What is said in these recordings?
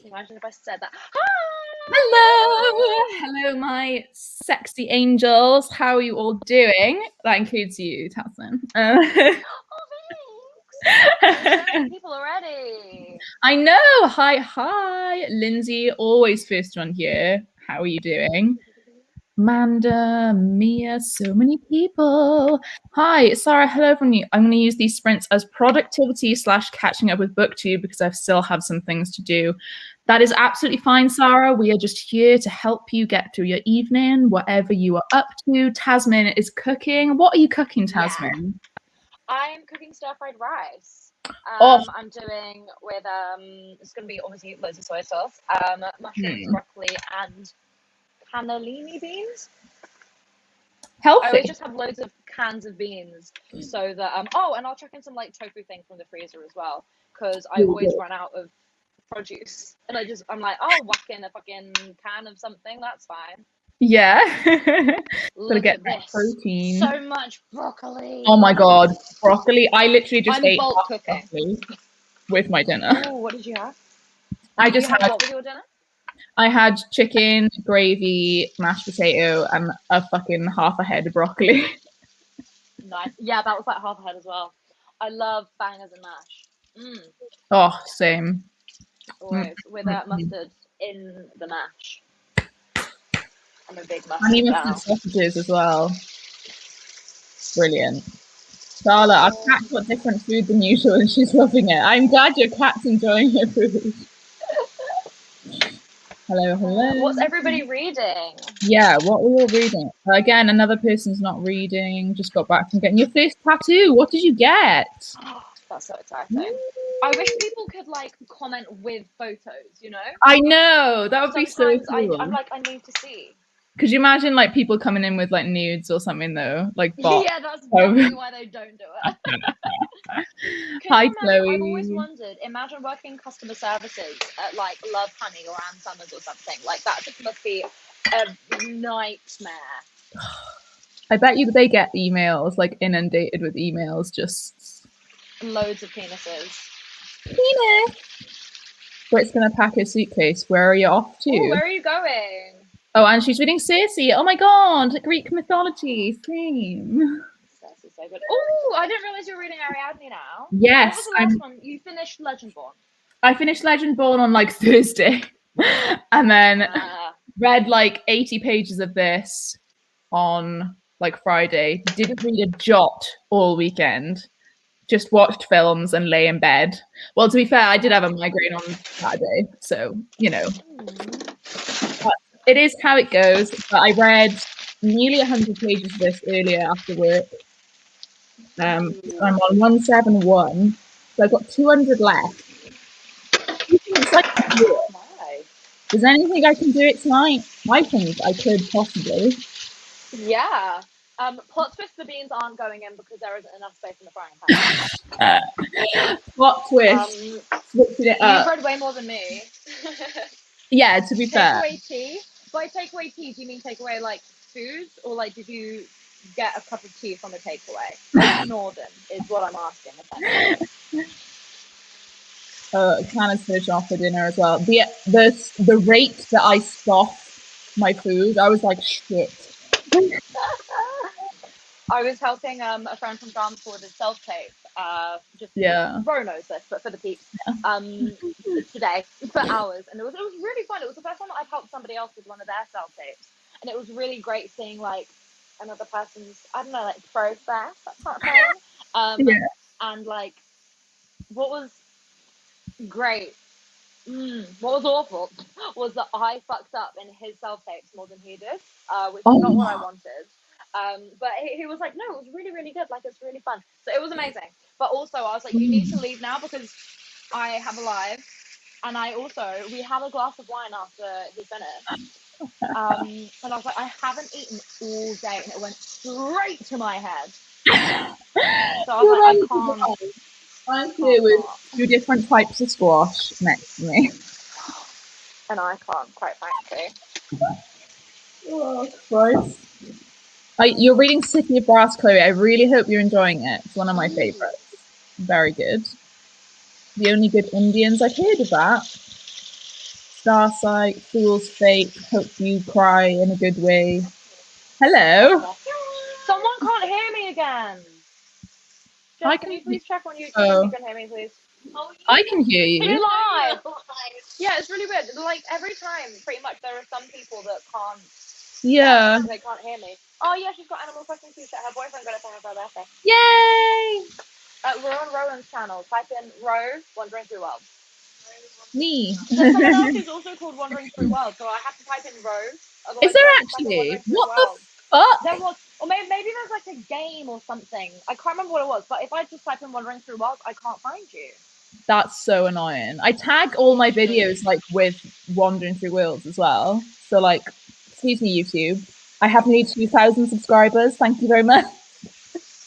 Imagine if I said that. Hi! Hello, my sexy angels. How are you all doing? That includes you, Tasman. Oh, thanks. So many people already. I know. Hi, Lindsay. Always first one here. How are you doing? Amanda, Mia, so many people. Hi, Sarah. Hello, everyone. I'm going to use these sprints as productivity / catching up with booktube because I still have some things to do. That is absolutely fine, Sarah. We are just here to help you get through your evening, whatever you are up to. Tasman is cooking. What are you cooking, Tasman? Yeah. I'm cooking stir-fried rice. I'm doing with it's going to be obviously loads of soy sauce, mushrooms, broccoli, and cannellini beans. Healthy. I always just have loads of cans of beans so that and I'll chuck in some like tofu thing from the freezer as well because I always run out of produce and I'm like, oh, whack in a fucking can of something, that's fine. Yeah. Look get at this protein. So much broccoli. Oh my god, broccoli. I literally just ate bulk cooking broccoli with my dinner. Oh, what did you have? I just had what with your dinner? I had chicken, gravy, mashed potato, and a fucking half a head of broccoli. Nice. Yeah, that was like half a head as well. I love bangers and mash. Oh, same. Always with mustard in the mash. I'm a big mustard. And even sausages as well. Brilliant. Charlotte, our cat's got different food than usual and she's loving it. I'm glad your cat's enjoying her food. Hello. What's everybody reading? Yeah, what were you reading? Again, another person's not reading, just got back from getting your first tattoo. What did you get? Oh, that's so exciting. I wish people could like comment with photos, you know? I know, that would be so cool. I'm like, I need to see. Could you imagine like people coming in with like nudes or something though? Like yeah, that's probably why they don't do it. Hi, Chloe. I've always wondered, imagine working customer services at like Love Honey or Ann Summers or something. Like that just must be a nightmare. I bet you they get emails, like inundated with emails, just loads of penises. Penis. Britt's gonna pack her suitcase. Where are you off to? Ooh, where are you going? Oh, and she's reading Circe. Oh my god, Greek mythology. Same. Circe's so good. Oh, I didn't realize you were reading Ariadne now. Yes. What was the last one? You finished Legendborn. I finished Legendborn on like Thursday, and then read like 80 pages of this on like Friday. Didn't read a jot all weekend. Just watched films and lay in bed. Well, to be fair, I did have a migraine on Saturday, so you know. But it is how it goes. But I read nearly 100 pages of this earlier after work. I'm on 171, so I've got 200 left. It's like, is there anything I can do it tonight? I think I could possibly. Yeah. Plot twist: the beans aren't going in because there isn't enough space in the frying pan. Plot twist. Switching it up. You've read way more than me. Yeah, to be fair. Takeaway tea. By takeaway tea, do you mean takeaway like food, or like did you get a cup of tea from a takeaway? Like Northern is what I'm asking. Kind of finished off for dinner as well. The rate that I stuffed my food, I was like, shit. I was helping a friend from France with his self-tape. Ro knows this, but for the peeps, today for hours, and it was really fun. It was the first time I've helped somebody else with one of their self-tapes, and it was really great seeing like another person's, I don't know, like process. That's not thing. And like what was great. What was awful was that I fucked up in his self-tapes more than he did, which is not what I wanted. But he was like, no, it was really, really good. Like, it's really fun. So it was amazing. But also, I was like, you need to leave now because I have a live. And we had a glass of wine after he finished. And I was like, I haven't eaten all day. And it went straight to my head. So I was like, I can't. I'm here with 2 different types of squash next to me. And I can't, quite frankly. Oh, Christ. You're reading City of Brass, Chloe. I really hope you're enjoying it. It's one of my favourites. Very good. The Only Good Indians. I've heard of that. Starsight, Fool's Fate, Hope You Cry in a Good Way. Hello. Someone can't hear me again. Jess, can you please check on YouTube if you can hear me, please? I can hear you. Can you live? Yeah, it's really weird. Like every time, pretty much, there are some people that can't. Yeah. They can't hear me. Oh yeah, she's got Animal Crossing t-shirt. Her boyfriend got it for her birthday. Yay! We're on Rowan's channel. Type in Ro Wandering Through Worlds. Me. There's someone else who's also called Wandering Through Worlds, so I have to type in Ro. Is there actually? What the fuck? There was, or maybe there's like a game or something. I can't remember what it was, but if I just type in Wandering Through Worlds, I can't find you. That's so annoying. I tag all my videos like with Wandering Through Worlds as well. So like, excuse me, YouTube. I have nearly 2,000 subscribers. Thank you very much.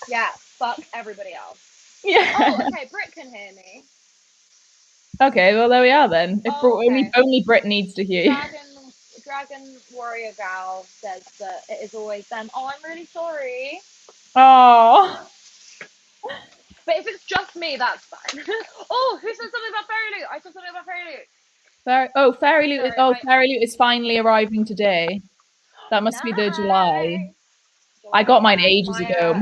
Yeah, fuck everybody else. Yeah. Oh, okay. Britt can hear me. Okay, well there we are then. If only Britt needs to hear you. Dragon Warrior Gal says that it is always them. Oh, I'm really sorry. Oh. But if it's just me, that's fine. Oh, who said something about Fairy Loot? I said something about Fairy Loot. Fairy Loot. Fairy Loot is finally arriving today. That must be the July. I got mine ages ago.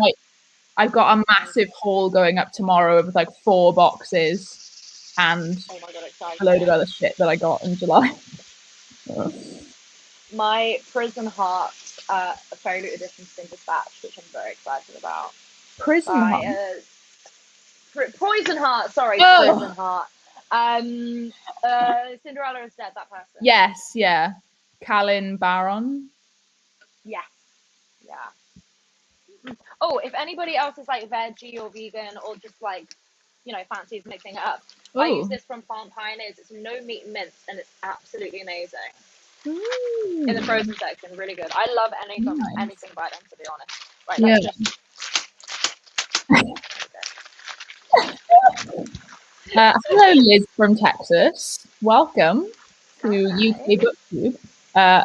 I've got a massive haul going up tomorrow with like 4 boxes and a load of other shit that I got in July. My Prison Heart Fairy Loot edition's been dispatched, which I'm very excited about. Prison Heart? Poison Heart, sorry, Prison Heart. Cinderella is dead, that person. Yes, yeah. Callan Baron. Yeah. Oh, if anybody else is like veggie or vegan or just like, you know, fancies mixing it up, I use this from Plant Pioneers. It's no meat mince and it's absolutely amazing. In the frozen section, really good. I love anything by them, to be honest. Right, let's just. Hello, Liz from Texas. Welcome to UK BookTube.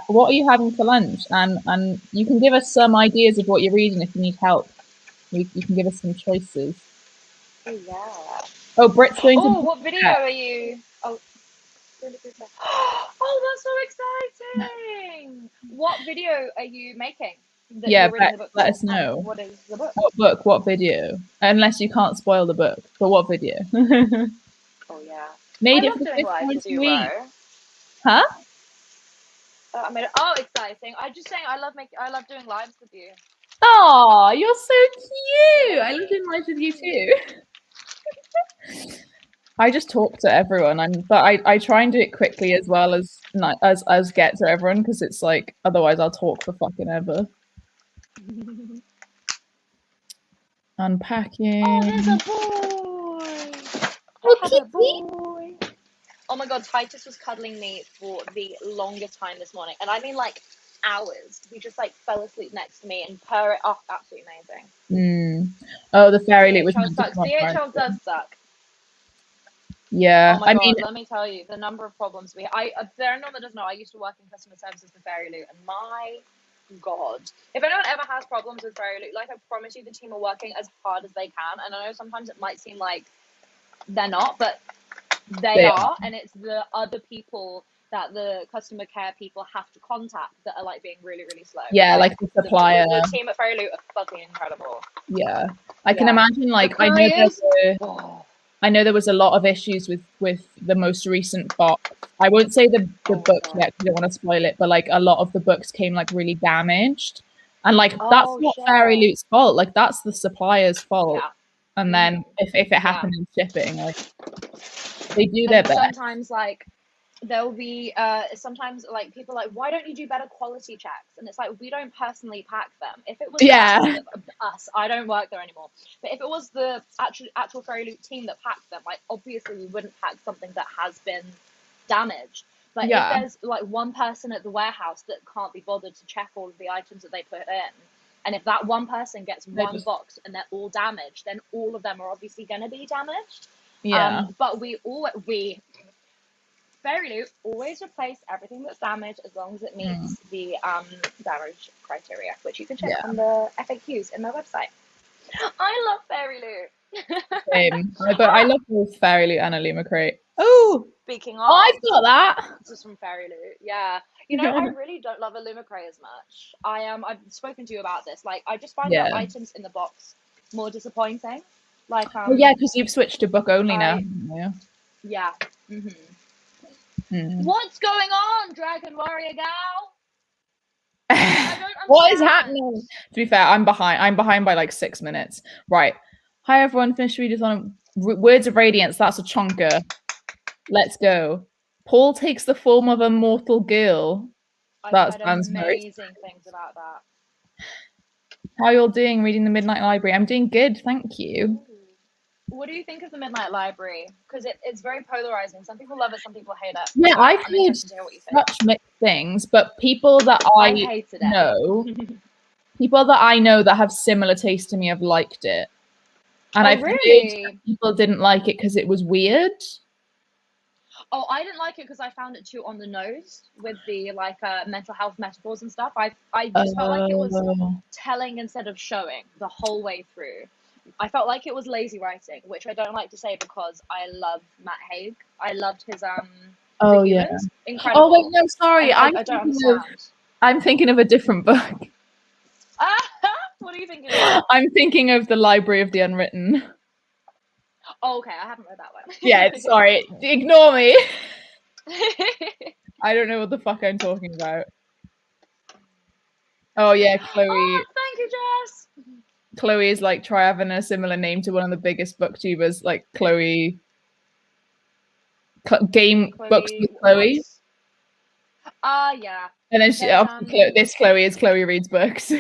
What are you having for lunch? And you can give us some ideas of what you're reading if you need help. You can give us some choices. Oh, yeah. Oh, Britt's going to... Oh, what video are you... Oh, that's so exciting! What video are you making? Let us know. What is the book? What book? What video? Unless you can't spoil the book. But what video? Oh, yeah. Made I it for love doing lives with you, Ro. Huh? Exciting. I'm just saying I love doing lives with you. Oh, you're so cute. I love doing lives with you too. I just talk to everyone, but I try and do it quickly as well as get to everyone, because it's like otherwise I'll talk for fucking ever. Unpacking. Oh, there's a boy. I have a boy. Oh my god, Titus was cuddling me for the longest time this morning, and I mean like hours. He just like fell asleep next to me and purr it off. Absolutely amazing. Oh, the Fairy Loot was DHL does suck. Yeah. Oh my god, let me tell you, the number of problems for anyone that doesn't know, I used to work in customer services for Fairy Loot, and my god. If anyone ever has problems with Fairy Loot, like I promise you the team are working as hard as they can, and I know sometimes it might seem like they're not, but they are, and it's the other people that the customer care people have to contact that are like being really, really slow. Yeah, like the supplier. The team at Fairy Loot are fucking incredible. Yeah. I can imagine, like, I know there was a lot of issues with the most recent box. I won't say the book yet, because I don't want to spoil it, but like a lot of the books came like really damaged. And like that's not Fairy Loot's fault, like that's the supplier's fault. Yeah. And then if it happened in shipping, like they do their best. Sometimes like there'll be sometimes like people are like, why don't you do better quality checks? And it's like, we don't personally pack them. If it was us, I don't work there anymore, but if it was the actual Fairy Loot team that packed them, like obviously we wouldn't pack something that has been damaged. But if there's like one person at the warehouse that can't be bothered to check all of the items that they put in, and if that one person gets one box and they're all damaged, then all of them are obviously going to be damaged. But Fairy Loot always replace everything that's damaged as long as it meets the damage criteria, which you can check on the FAQs in their website. I love Fairy Loot. Same. But I love both Fairy Loot and Alima Crate. Oh, Speaking of, Oh, I've got that. This is from Fairy Loot. Yeah, you know, I really don't love Illumicray as much. I've spoken to you about this. Like, I just find the items in the box more disappointing. Like, well, yeah, because you've switched to book only now. Yeah. What's going on, Dragon Warrior gal? What is happening? To be fair, I'm behind. I'm behind by like 6 minutes. Right. Hi everyone. Finished readers on Words of Radiance. That's a chonker. Let's go. Paul takes the form of a mortal girl. I've heard amazing things about that. How you're doing reading the Midnight Library? I'm doing good, thank you. What do you think of the Midnight Library? Because it's very polarizing. Some people love it, some people hate it. Yeah, I've heard such mixed things, but people that I know, people that I know that have similar taste to me have liked it. And I've heard people didn't like it because it was weird. Oh, I didn't like it because I found it too on the nose with the like mental health metaphors and stuff. I just felt like it was telling instead of showing the whole way through. I felt like it was lazy writing, which I don't like to say because I love Matt Haig. I loved his oh yeah, incredible. Oh wait, no, sorry, I don't understand. I'm thinking of a different book. What are you thinking of? I'm thinking of The Library of the Unwritten. Oh, okay, I haven't read that one. Yeah, sorry, ignore me. I don't know what the fuck I'm talking about. Oh yeah, Chloe. Oh, thank you, Jess. Chloe is like try having a similar name to one of the biggest booktubers, like Chloe. Chloe Books with Chloe. Yeah. And then this Chloe is Chloe Reads Books.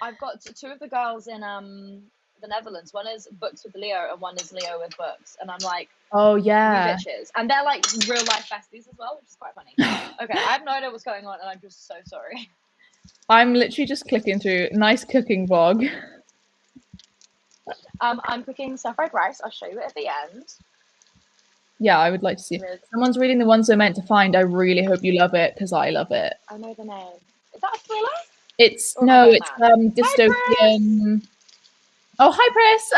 I've got two of the girls in the Netherlands. One is Books with Leo and one is Leo with Books. And I'm like, oh yeah, you bitches. And they're like real life besties as well, which is quite funny. Okay, I have no idea what's going on and I'm just so sorry. I'm literally just clicking through. Nice cooking vlog. I'm cooking stir-fried rice. I'll show you it at the end. Yeah, I would like to see it. Someone's reading The Ones We're Meant to Find. I really hope you love it because I love it. I know the name. Is that a thriller? It's dystopian. Oh, hi, Chris.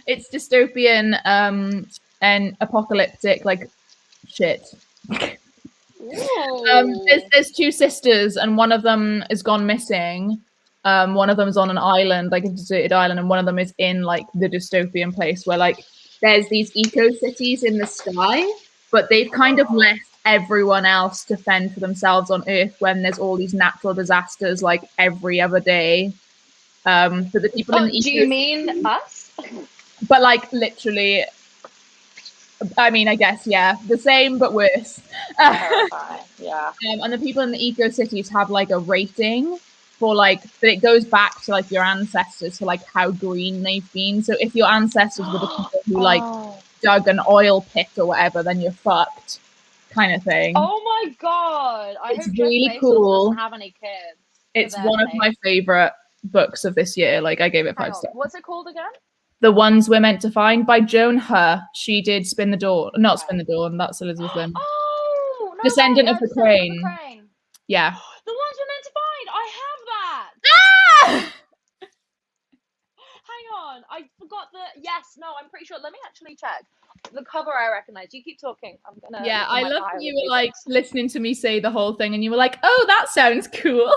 It's dystopian and apocalyptic, like shit. There's two sisters, and one of them has gone missing. One of them is on an island, like a deserted island, and one of them is in like the dystopian place where like there's these eco cities in the sky, but they've kind of left everyone else to fend for themselves on Earth when there's all these natural disasters like every other day. So the people in the do you mean us? But like literally, I mean, I guess yeah, the same but worse. Yeah. And the people in the eco cities have like a rating for like that it goes back to like your ancestors, to like how green they've been. So if your ancestors were the people who like dug an oil pit or whatever, then you're fucked, kind of thing. Oh my god! It's really cool. Doesn't have any kids. It's one of my favorite books of this year. Like I gave it 5 stars. What's it called again? The Ones We're Meant to Find by Joan Her. She did Spin the Dawn, not Spin the Dawn. That's Elizabeth Lim. Oh, no, Descendant of the Crane. Yeah. The Ones We're Meant to Find. I have that. Ah! Hang on, I forgot the. Yes, no, I'm pretty sure. Let me actually check. The cover I recognize. You keep talking. I'm gonna. Yeah, I love when you were like listening to me say the whole thing, and you were like, "Oh, that sounds cool."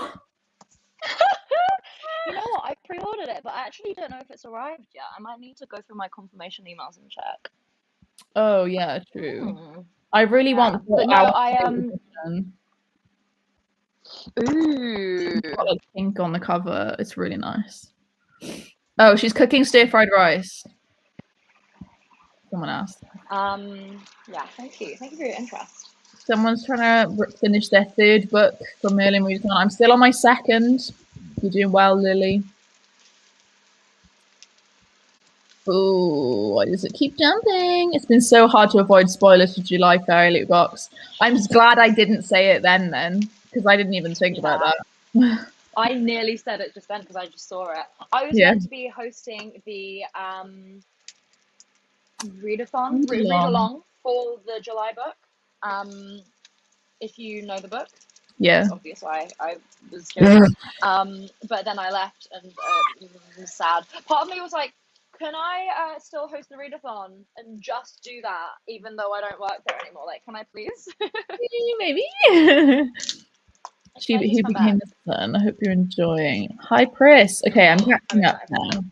You know what? I pre-ordered it, but I actually don't know if it's arrived yet. I might need to go through my confirmation emails and check. Oh yeah, true. I really want. But no, I Ooh. Got like pink on the cover. It's really nice. Oh, she's cooking stir-fried rice. Someone asked. Yeah, thank you. Thank you for your interest. Someone's trying to finish their 3rd book from Merlin Readathon. I'm still on my 2nd. You're doing well, Lily. Oh, why does it keep jumping? It's been so hard to avoid spoilers for July Fairy Loot Box. I'm just glad I didn't say it then, because I didn't even think about that. I nearly said it just then because I just saw it. I was meant to be hosting the read along for the July book. If you know the book. Yeah. It's obvious why I was curious. But then I left and it was sad. Part of me was like, Can I still host the readathon and just do that, even though I don't work there anymore? Like, can I please? Maybe. She Who Became the Sun. I hope you're enjoying. Hi, Chris. Okay, I'm catching up now.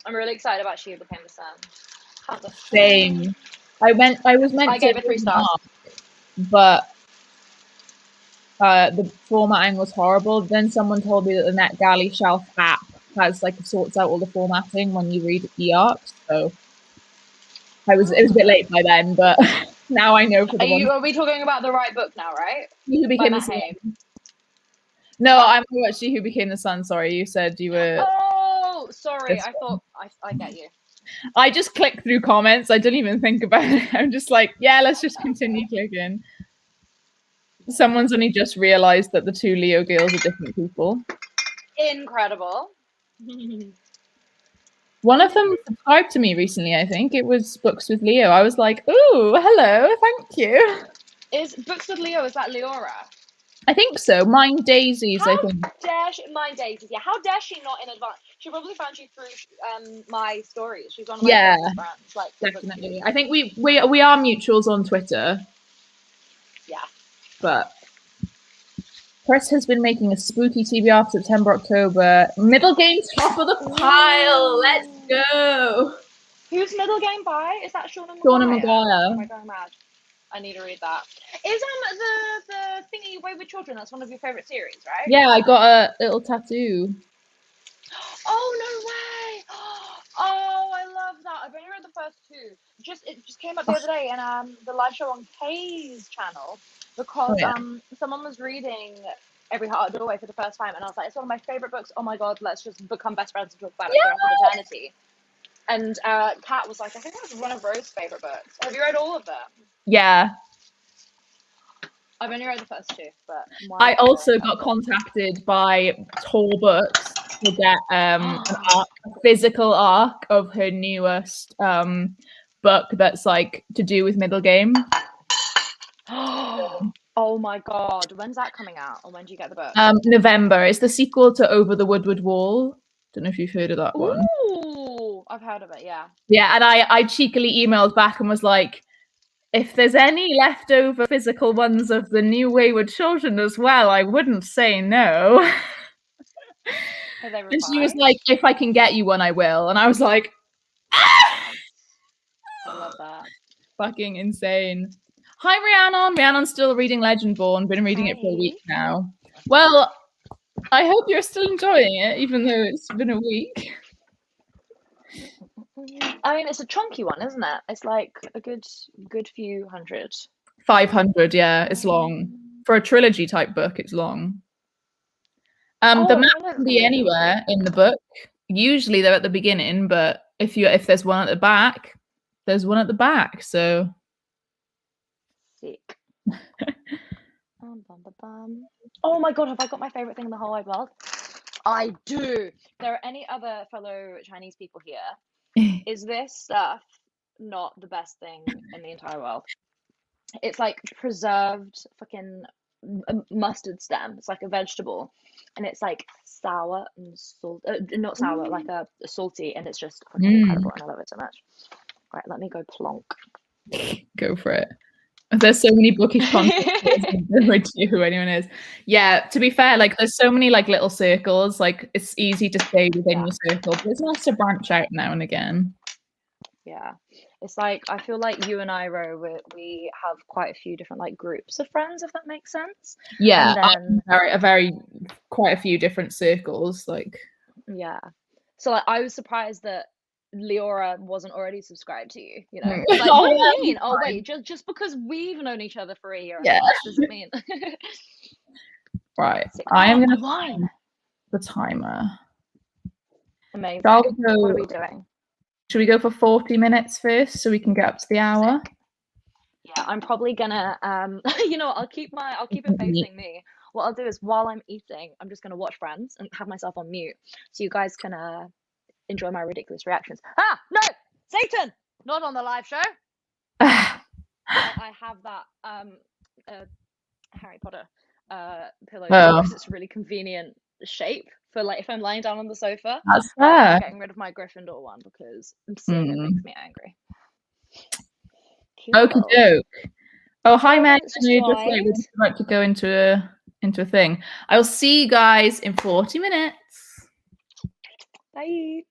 I'm really excited about She Who Became the Sun. Same. I was meant to gave it 3 stars, but the formatting was horrible. Then someone told me that the NetGalley Shelf app has like sorts out all the formatting when you read e-arcs. So it was a bit late by then, but now I know for the Are we talking about the right book now, right? She Who Became the Sun. No, I'm not She Who Became the Sun. Sorry, you said you were. Oh, sorry. I thought I get you. I just click through comments. I didn't even think about it. I'm just like, yeah, let's just continue clicking. Someone's only just realized that the 2 Leo girls are different people. Incredible. One of them subscribed to me recently, I think. It was Books with Leo. I was like, ooh, hello, thank you. Is Books with Leo, is that Leora? I think so. Mind Daisies, I think. Mind Daisies, yeah. How dare she not in advance? She probably found you through my stories. She's one of my friends. Like, definitely. I think we are mutuals on Twitter. Yeah. But Chris has been making a spooky TBR for September, October. Middle game top of the pile. Let's go. Who's middle game by? Is that Shauna Maguire? Shauna Maguire. Am I going mad? I need to read that. Is the thingy Wayward Children? That's one of your favorite series, right? Yeah, I got a little tattoo. Oh no way! Oh, I love that. I've only read the first 2. It just came up the other day in the live show on Kay's channel because someone was reading Every Heart a Doorway for the first time, and I was like, it's one of my favorite books. Oh my god, let's just become best friends and talk about it for the rest of eternity. And Kat was like, I think that's one of Rose's favorite books. Have you read all of them? Yeah. I've only read the first 2, but I also got contacted by Tor Books to get a physical arc of her newest book that's like to do with middle game. Oh my god, when's that coming out? Or when do you get the book? November. It's the sequel to Over the Woodward Wall. Don't know if you've heard of that one. Ooh, I've heard of it, yeah. Yeah, and I cheekily emailed back and was like, if there's any leftover physical ones of the new Wayward Children as well, I wouldn't say no. And she was like, if I can get you one, I will. And I was like, I love that. Fucking insane. Hi, Rhiannon. Rhiannon's still reading Legendborn. Been reading it for a week now. Well, I hope you're still enjoying it, even though it's been a week. I mean, it's a chunky one, isn't it? It's like a good few hundred. 500, yeah. It's long. For a trilogy type book, it's long. The map can be anywhere in the book. Usually they're at the beginning, but if there's one at the back, there's one at the back. So sick. Oh my god, have I got my favorite thing in the whole wide world? I do. There are any other fellow Chinese people here? Is this stuff not the best thing in the entire world? It's like preserved fucking mustard stem. It's like a vegetable, and it's like sour and salt. Not sour, like a salty, and it's just fucking incredible. And I love it so much. Right, let me go plonk. Go for it. There's so many bookish concepts who anyone is. Yeah, to be fair, like there's so many like little circles. Like it's easy to stay within your circle, but it's nice to branch out now and again. Yeah, it's like I feel like you and I, Ro, we have quite a few different like groups of friends, if that makes sense. Yeah, and then, quite a few different circles. Like yeah, so like, I was surprised that Leora wasn't already subscribed to you. You know, like, what do you mean? Oh wait, just because we've known each other for a year, doesn't mean. Right, I am gonna find the timer. Amazing. What are we doing? Should we go for 40 minutes first so we can get up to the hour? Yeah, I'm probably gonna you know, I'll keep it facing me. What I'll do is while I'm eating, I'm just gonna watch Friends and have myself on mute so you guys can enjoy my ridiculous reactions. Ah, no, Satan, not on the live show. I have that Harry Potter pillow because it's really convenient shape for like if I'm lying down on the sofa. That's But I'm fair. getting rid of my Gryffindor one because seeing it makes me angry. Okie Cool. doke. Oh, hi, 12 Meg. minutes just We're flied. about to go into a thing. I'll see you guys in 40 minutes. Bye.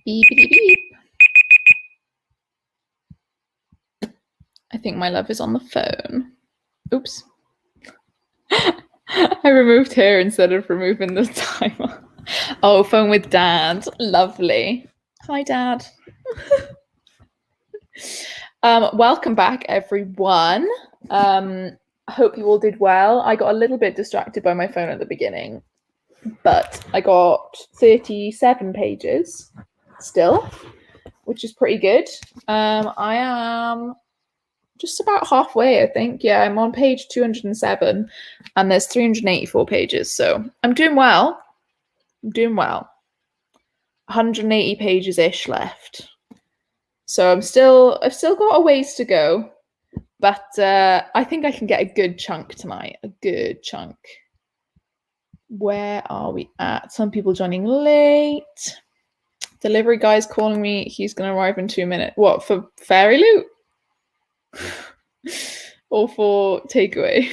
Beep, beep, beep. I think my love is on the phone. Oops. I removed her instead of removing the timer. Oh, phone with Dad. Lovely. Hi, Dad. Welcome back, everyone. I hope you all did well. I got a little bit distracted by my phone at the beginning, but I got 37 pages still, which is pretty good. I am just about halfway, I think. Yeah, I'm on page 207 and there's 384 pages, so I'm doing well. 180 pages ish left, so I've still got a ways to go, but I think I can get a good chunk tonight. A good chunk. Where are we at? Some people joining late. Delivery guy's calling me. He's going to arrive in 2 minutes. What, for fairy loot? Or for takeaway?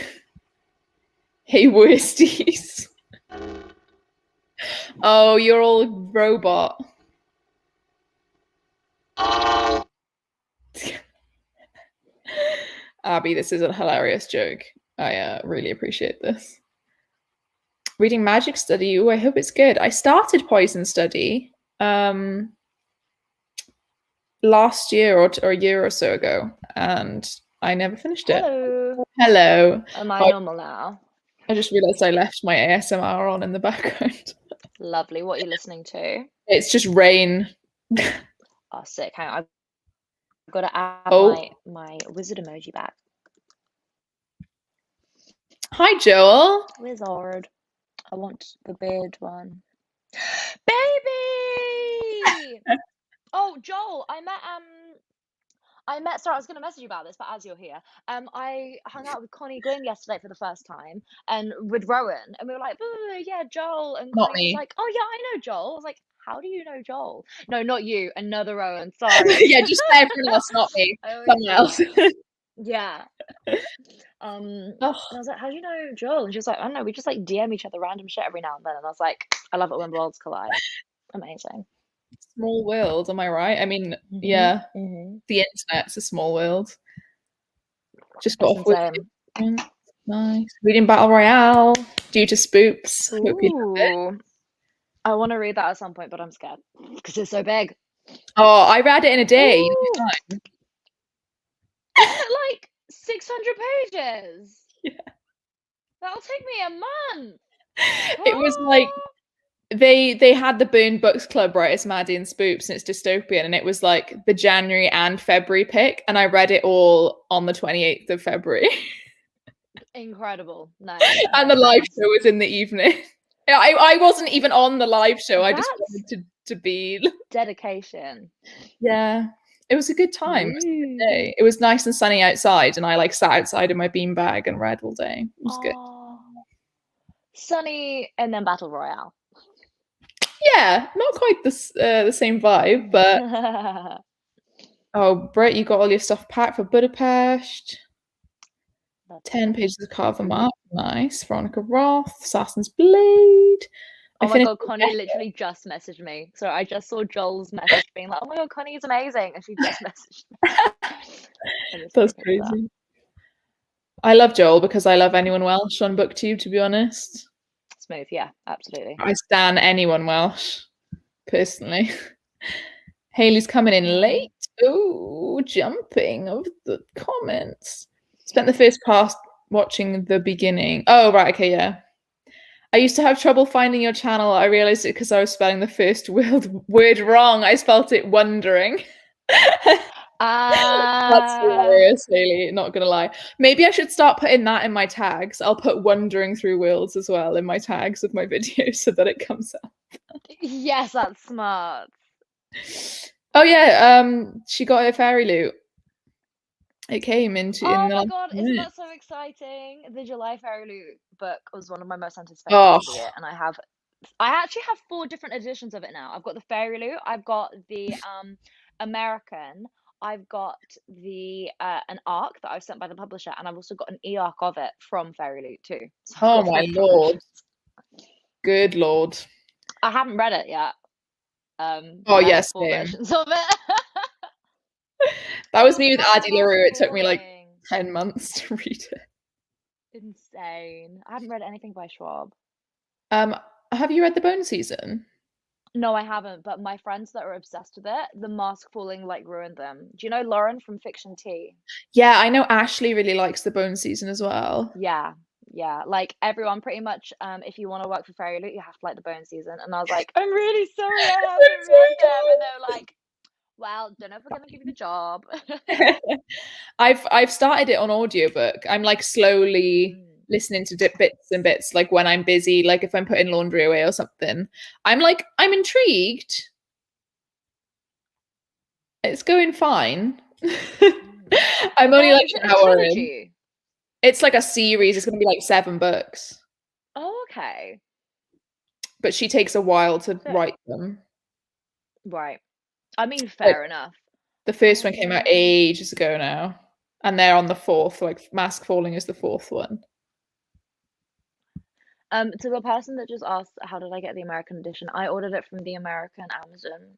Hey, worsties. Oh, you're all robot. Abby, this is a hilarious joke. I really appreciate this. Reading Magic Study. Oh, I hope it's good. I started Poison Study last year or a year or so ago, and I never finished it. Hello. Am I normal now? I just realised I left my ASMR on in the background. Lovely. What are you listening to? It's just rain. Oh, sick. Hang on. I've got to add my wizard emoji back. Hi, Joel. Wizard. I want the beard one. Baby! Oh, Joel, I met, sorry, I was going to message you about this, but as you're here, I hung out with Connie Gwynn yesterday for the first time, and with Rowan, and we were like, yeah, Joel, and Connie was like, oh yeah, I know Joel. I was like, how do you know Joel? No, not you, another Rowan, sorry. Yeah, just say everyone else, not me. Someone else. Yeah. And I was like, how do you know Joel? And she was like, I don't know, we just like DM each other random shit every now and then. And I was like, I love it when worlds collide. Amazing. Small world, am I right? I mean, yeah, the internet's a small world. Just got off with nice. Reading Battle Royale due to spoops. Hope you love it. I want to read that at some point, but I'm scared because it's so big. Oh, I read it in a day. Like 600 pages. Yeah. That'll take me a month. It was like they had the Burn Books Club, right? It's Maddie and Spoops, and it's dystopian, and it was like the January and February pick, and I read it all on the 28th of February. Incredible. Nice. And the live show was in the evening. I wasn't even on the live show. I just wanted to be dedication. Yeah. It was a good time. It was a good day. It was nice and sunny outside, and I like sat outside in my beanbag and read all day. It was good. Sunny and then Battle Royale. Yeah, not quite the same vibe, but oh, Brett, you got all your stuff packed for Budapest. 10 pages of carve them up. Nice. Veronica Roth, Assassin's Blade. Oh my god, Connie literally just messaged me. So I just saw Joel's message being like, oh my god, Connie is amazing. And she just messaged me. That's crazy. I love Joel because I love anyone Welsh on BookTube, to be honest. Smooth, yeah, absolutely. I stan anyone Welsh, personally. Hayley's coming in late. Oh, jumping of the comments. Spent the first part watching the beginning. Oh, right, okay, yeah. I used to have trouble finding your channel. I realized it because I was spelling the first word wrong. I spelt it wondering. That's hilarious, Hayley, not gonna lie. Maybe I should start putting that in my tags. I'll put wandering through worlds as well in my tags of my videos so that it comes up. Yes, that's smart. Oh yeah, she got her fairy loot. It came into oh my god, isn't that so exciting? The July Fairy Loot book was one of my most anticipated of the year, and I actually have 4 different editions of it now. I've got the Fairy Loot, I've got the American, I've got the an arc that I was sent by the publisher, and I've also got an e-arc of it from Fairy Loot too. So oh my lord. Good lord. I haven't read it yet. Oh I yes, have 4 versions of it. That was me with Addie Mask LaRue. It took me like Falling. 10 months to read it. Insane. I haven't read anything by Schwab. Have you read The Bone Season? No, I haven't, but my friends that are obsessed with it, the mask falling like ruined them. Do you know Lauren from Fiction Tea? Yeah, I know Ashley really likes The Bone Season as well. Yeah, yeah. Like everyone pretty much, if you want to work for Fairy Loot, you have to like the Bone Season. And I was like, I'm really sorry I haven't read them. And they're like, well, don't know if we're gonna give you the job. I've started it on audiobook. I'm like slowly listening to bits and bits, like when I'm busy, like if I'm putting laundry away or something. I'm intrigued. It's going fine. I'm only like an hour in. It's like a series. It's going to be like 7 books. Oh, okay. But she takes a while to write them. Right. I mean, fair enough. The first one came out ages ago now. And they're on the 4th, like Mask Falling is the 4th one. To the person that just asked, how did I get the American edition? I ordered it from the American Amazon.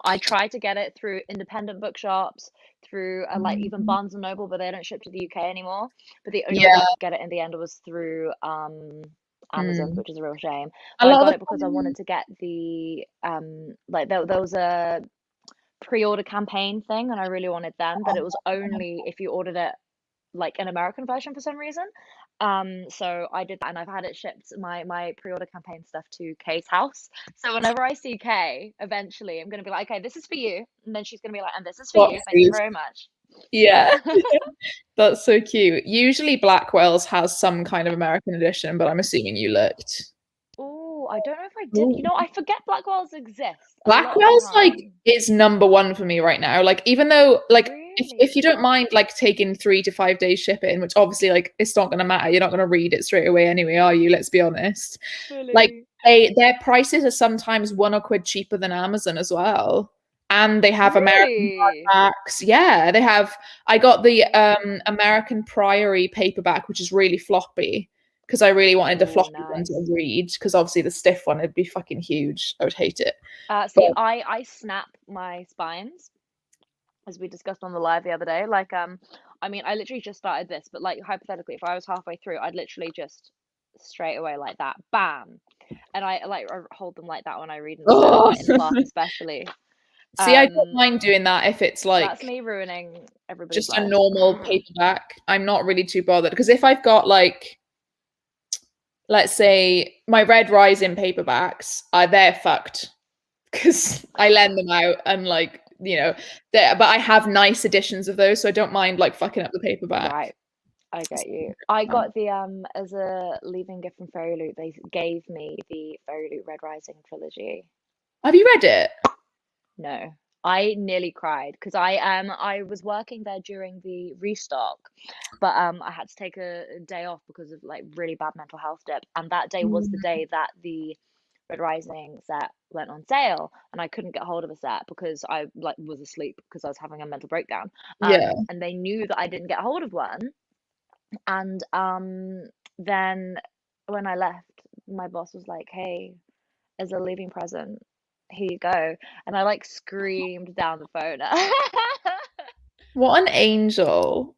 I tried to get it through independent bookshops, through like even Barnes and Noble, but they don't ship to the UK anymore. But the only way I could get it in the end was through Amazon, which is a real shame. But I got it because I wanted to get the like there was a pre-order campaign thing, and I really wanted them, but it was only if you ordered it like an American version for some reason. So I did that, and I've had it shipped, my pre-order campaign stuff, to Kay's house. So whenever I see Kay, eventually I'm gonna be like, okay, this is for you, and then she's gonna be like, and this is for you. Thank you very much. Yeah. That's so cute. Usually Blackwell's has some kind of American edition, but I'm assuming you looked. Oh, I don't know if I did. You know, I forget Blackwell's exist. Blackwell's like is #1 for me right now. Like, even though like if you don't mind like taking 3 to 5 days shipping, which obviously like it's not gonna matter, you're not gonna read it straight away anyway, are you? Let's be honest. Like their prices are sometimes £1 or £2 cheaper than Amazon as well. And they have American paperbacks. Yeah, they have. I got the American Priory paperback, which is really floppy, because I really wanted the floppy one to read, because obviously the stiff one would be fucking huge. I would hate it. See, I snap my spines, as we discussed on the live the other day. Like, I mean, I literally just started this, but like hypothetically, if I was halfway through, I'd literally just straight away like that, bam, and I hold them like that when I read in the class, especially. See, I don't mind doing that if it's like that's me ruining everybody's just a normal paperback. I'm not really too bothered, because if I've got like, let's say my Red Rising paperbacks, they're fucked, because I lend them out, and like, you know, but I have nice editions of those, so I don't mind like fucking up the paperback. Right, I get you. I got the as a leaving gift from Fairy Loot, they gave me the Fairy Loot Red Rising trilogy. Have you read it? No, I nearly cried, because I was working there during the restock, but I had to take a day off because of like really bad mental health dip, and that day was the day that the Red Rising set went on sale, and I couldn't get hold of a set because I like was asleep because I was having a mental breakdown. And they knew that I didn't get hold of one, and then when I left, my boss was like, hey, as a leaving present, here you go. And I like screamed down the phone. What an angel.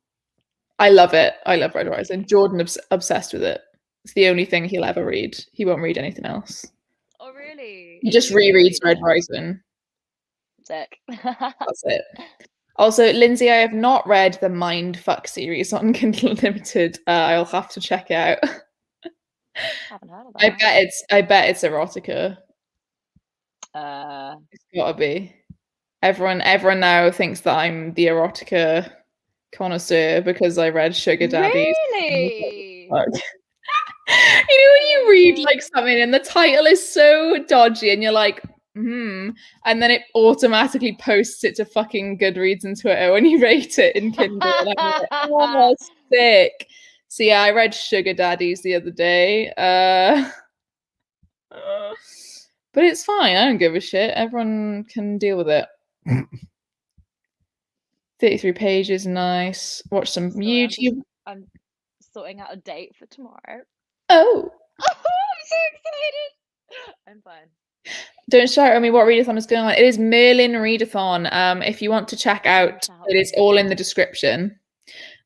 I love it. I love Red Rising. Jordan obsessed with it. It's the only thing he'll ever read. He won't read anything else. Oh, really? He just rereads Red Rising. Sick. That's it. Also, Lindsay, I have not read the Mindfuck series on Kindle Unlimited. I'll have to check it out. Haven't heard of that. I bet it's erotica. It's gotta be. Everyone now thinks that I'm the erotica connoisseur because I read Sugar Daddies. Really? You know, when you read like something and the title is so dodgy and you're like, and then it automatically posts it to fucking Goodreads and Twitter when you rate it in Kindle. And I'm like, oh, sick. So yeah, I read Sugar Daddies the other day. But it's fine. I don't give a shit. Everyone can deal with it. 33 pages, nice. Watch some YouTube. I'm sorting out a date for tomorrow. Oh. I'm so excited. I'm fine. Don't shout at me what readathon is going on. It is Merlin Readathon. If you want to check out, it is all in the description.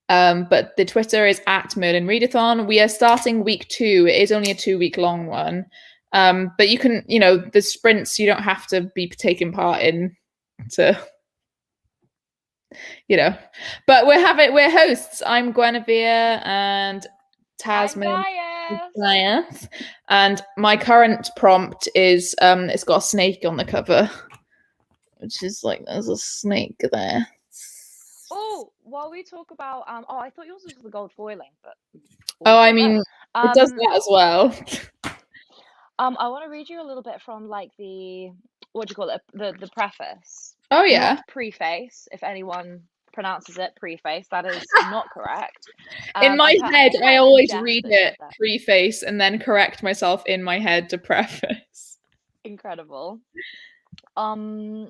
But the Twitter is at Merlin Readathon. We are starting week 2. It is only a 2-week long one. But you can, the sprints you don't have to be taking part in to, But we're hosts. I'm Guinevere and Tasman. Gaius. And my current prompt is it's got a snake on the cover, which is like there's a snake there. Oh, while we talk about I thought yours was the gold foiling, but I mean it does that as well. I want to read you a little bit from like the the preface. Oh yeah. Not preface, if anyone pronounces it preface, that is not correct. In my head, I always read it preface and then correct myself in my head to preface. Incredible. I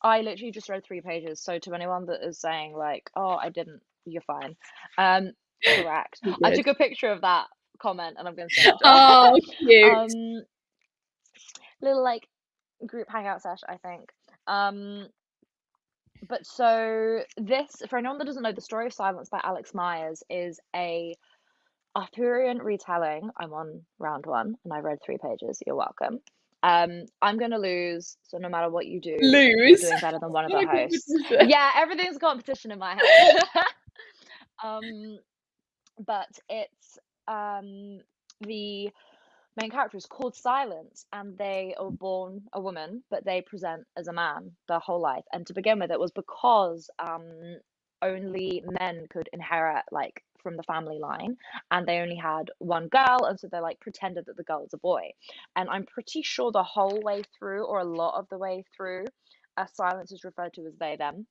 literally just read 3 pages, so to anyone that is saying like, oh, I didn't, you're fine. Correct. I took a picture of that comment and I'm gonna send it. Oh, cute. Little like group hangout sesh, I think. But so this, for anyone that doesn't know, The Story of Silence by Alex Myers is a Arthurian retelling. I'm on round 1 and I read 3 pages. You're welcome. I'm gonna lose, so no matter what you do, you're doing better than one of the hosts. Yeah, everything's a competition in my head. But it's the main character is called Silence, and they are born a woman, but they present as a man their whole life. And to begin with, it was because only men could inherit like from the family line, and they only had one girl, and so they like pretended that the girl was a boy. And I'm pretty sure the whole way through, or a lot of the way through, Silence is referred to as they them.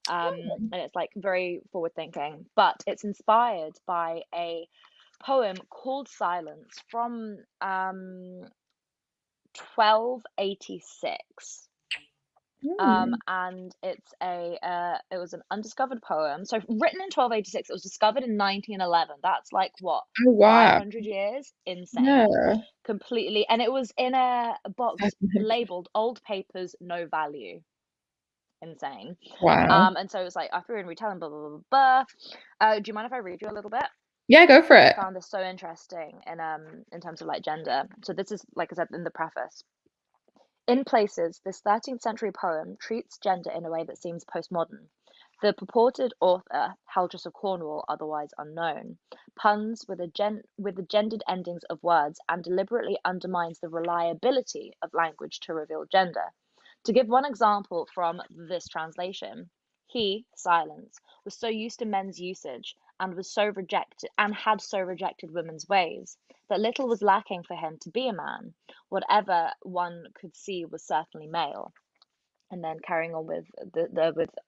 And it's like very forward thinking, but it's inspired by a poem called Silence from 1286. And it's it was an undiscovered poem. So written in 1286, it was discovered in 1911. That's like what? Oh, wow. 500 years? Insane. Yeah. Completely. And it was in a box labeled Old Papers, No Value. Insane. Wow. And so it was like Arthurian retelling, blah, blah, blah, blah. Do you mind if I read you a little bit? Yeah, go for it. I found this so interesting in terms of like gender. So this is, like I said in the preface. In places, this 13th century poem treats gender in a way that seems postmodern. The purported author, Haldras of Cornwall, otherwise unknown, puns with the gendered endings of words and deliberately undermines the reliability of language to reveal gender. To give one example from this translation, he, Silence, was so used to men's usage and had so rejected women's ways that little was lacking for him to be a man. Whatever one could see was certainly male. And then carrying on with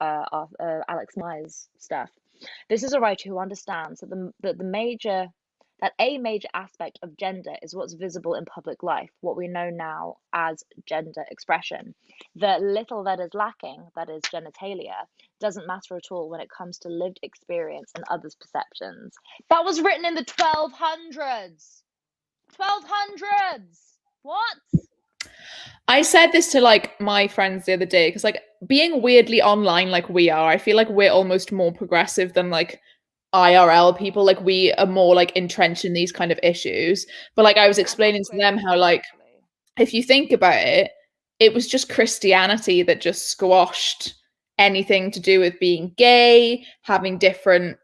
Alex Myers stuff. This is a writer who understands that a major aspect of gender is what's visible in public life, what we know now as gender expression. The little that is lacking, that is genitalia, doesn't matter at all when it comes to lived experience and others' perceptions. That was written in the 1200s. 1200s! What? I said this to like my friends the other day because like being weirdly online like we are, I feel like we're almost more progressive than like IRL people. Like we are more like entrenched in these kind of issues. But like I was explaining to them how like if you think about it, it was just Christianity that just squashed anything to do with being gay, having different,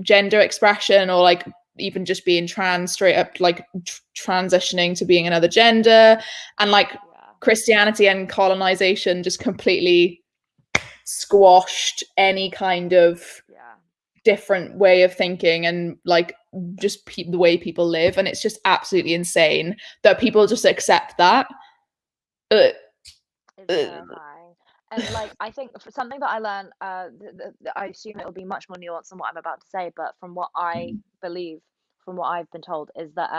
gender expression, or like even just being trans, straight up like transitioning to being another gender. And like Christianity and colonization just completely squashed any kind of different way of thinking and like just the way people live. And it's just absolutely insane that people just accept that. It's terrifying. And like I think for something that I learned, I assume it'll be much more nuanced than what I'm about to say, but from what I believe, from what I've been told, is that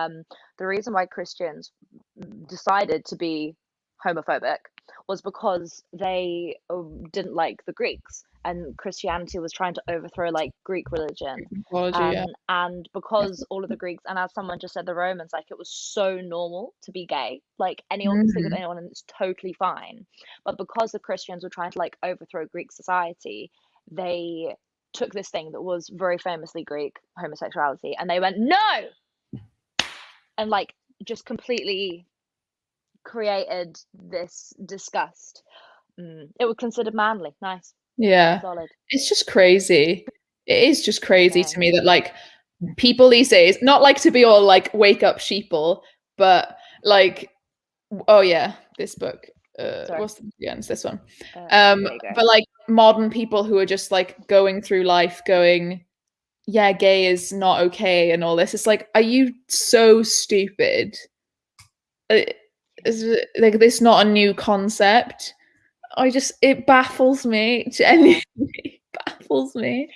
the reason why Christians decided to be homophobic was because they didn't like the Greeks. and Christianity was trying to overthrow like Greek religion. Yeah. And because all of the Greeks, and as someone just said, the Romans, like it was so normal to be gay, like anyone can sleep with anyone and it's totally fine. But because the Christians were trying to like overthrow Greek society, they took this thing that was very famously Greek, homosexuality, and they went no, and like just completely created this disgust. It was considered manly. Nice. Yeah. Solid. It's just crazy. It is just crazy to me that like people these days, not like to be all like wake up sheeple, but like, oh yeah, this book. What's the end? It's this one. But like modern people who are just like going through life going, yeah, gay is not okay and all this. It's like, are you so stupid? Is like this not a new concept? It baffles me. It baffles me.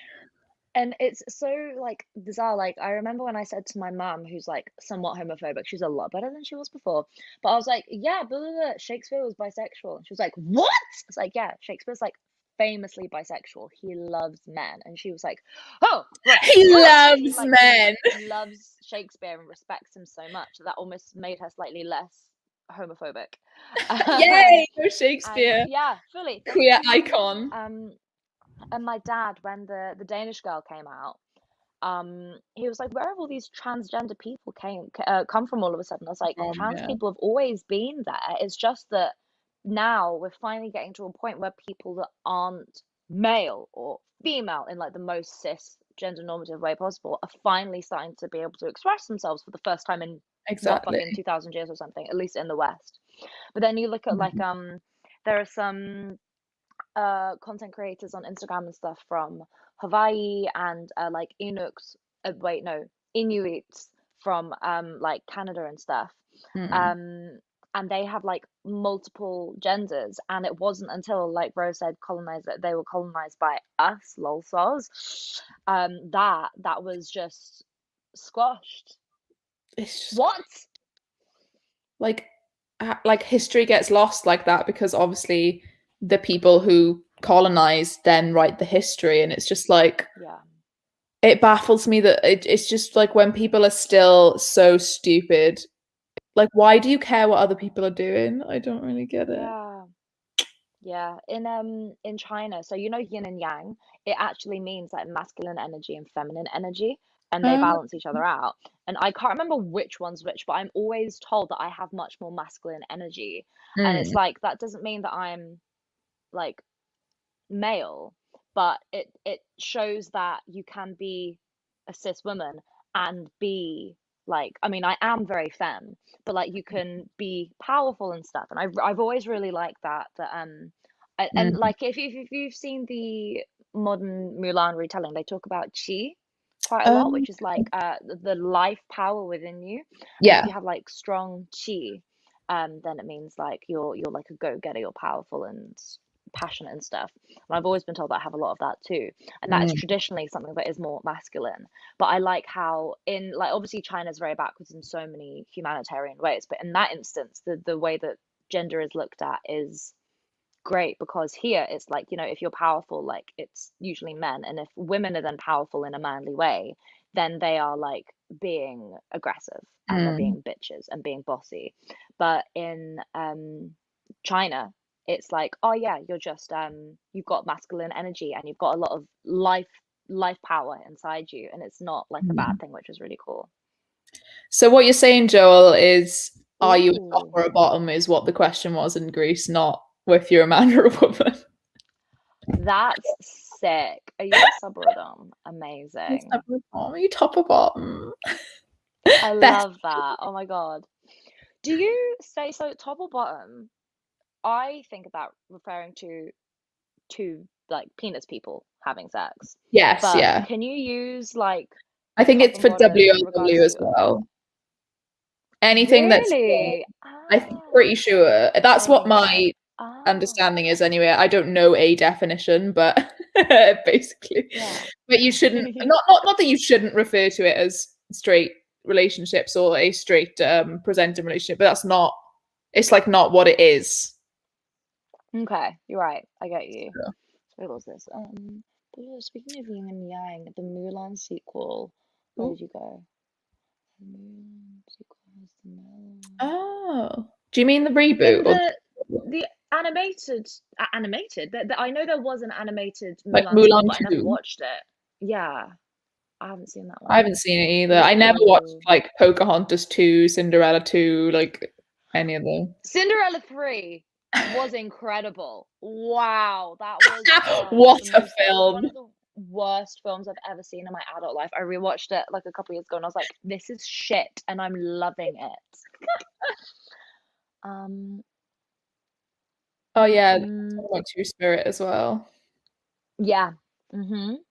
And it's so like bizarre. Like I remember when I said to my mum, who's like somewhat homophobic, she's a lot better than she was before. But I was like, yeah, blah, blah, blah. Shakespeare was bisexual. And she was like, what? It's like, yeah, Shakespeare's like famously bisexual. He loves men. And she was like, oh, right. He loves men. He loves Shakespeare and respects him so much that almost made her slightly less homophobic. Yay, Shakespeare. Yeah, fully. Queer icon. And my dad, when the Danish Girl came out, he was like, where have all these transgender people come from all of a sudden? I was like, trans people have always been there. It's just that now we're finally getting to a point where people that aren't male or female in like the most cis gender normative way possible are finally starting to be able to express themselves for the first time in fucking 2,000 years or something, at least in the West. But then you look at like there are some content creators on Instagram and stuff from Hawaii and like Inuits from like Canada and stuff. And they have like multiple genders, and it wasn't until, like Rose said, they were colonized by us, lolsos, that was just squashed. It's just, what? Like history gets lost like that because obviously the people who colonized then write the history, and it's just like, it baffles me that it's just like when people are still so stupid, like why do you care what other people are doing? I don't really get it. In China, so you know yin and yang, it actually means like masculine energy and feminine energy, and they balance each other out. And I can't remember which one's which, but I'm always told that I have much more masculine energy. And it's like, that doesn't mean that I'm like male, but it shows that you can be a cis woman and be like, I mean, I am very femme, but like you can be powerful and stuff. And I've always really liked that and like if you've seen the modern Mulan retelling, they talk about qi quite a lot, which is like the life power within you. And if you have like strong qi, then it means like you're like a go-getter, you're powerful and passionate and stuff. And I've always been told that I have a lot of that too, and that is traditionally something that is more masculine. But I like how, in like, obviously China's very backwards in so many humanitarian ways, but in that instance the way that gender is looked at is great, because here it's like, you know, if you're powerful, like it's usually men, and if women are then powerful in a manly way, then they are like being aggressive and they're being bitches and being bossy. But in China, it's like, oh yeah, you're just you've got masculine energy and you've got a lot of life power inside you, and it's not like a bad thing, which is really cool. So what you're saying, Joel, is are you a top or a bottom is what the question was in Greece, not if you're a man or a woman. That's sick. Are you a sub or a dom? Amazing. Are you top or bottom? I love that. Oh my god. Do you say so top or bottom? I think about referring to like penis people having sex. Yes, but yeah. Can you use like, I think it's for WOW as well. Anything really? I'm pretty sure. That's what my understanding is anyway. I don't know a definition, but basically. Yeah. But you shouldn't not that you shouldn't refer to it as straight relationships or a straight presenting relationship, but it's like not what it is. Okay, you're right. I get you. What was this? Speaking of yin and yang, the Mulan sequel. Where did you go? The Mulan sequel has the Mulan. Oh, do you mean the reboot? The animated? I know there was an animated Like Mulan sequel, Mulan but I never 2? watched it. Yeah, I haven't seen that one. I haven't seen it either. I never watched like Pocahontas 2, Cinderella 2, like any of them. Cinderella 3 was incredible. Wow, that was what a film! one of the worst films I've ever seen in my adult life. I rewatched it like a couple years ago, and I was like, "This is shit," and I'm loving it. Oh yeah, about Two-Spirit as well. Yeah. I've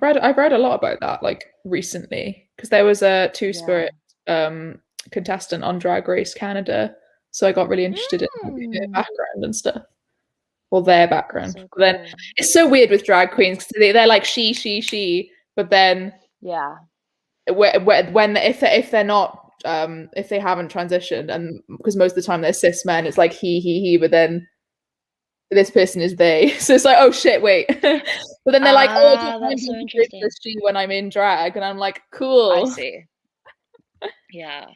read a lot about that like recently because there was a Two-Spirit contestant on Drag Race Canada, so I got really interested in their background and stuff. Or their background. So cool. Then it's so weird with drag queens because they're like she, but then when if they're not if they haven't transitioned, and because most of the time they're cis men, it's like he, but then this person is they. So it's like, oh shit, wait. But then they're like, oh, that's so interesting. She when I'm in drag, and I'm like, cool. I see. Yeah.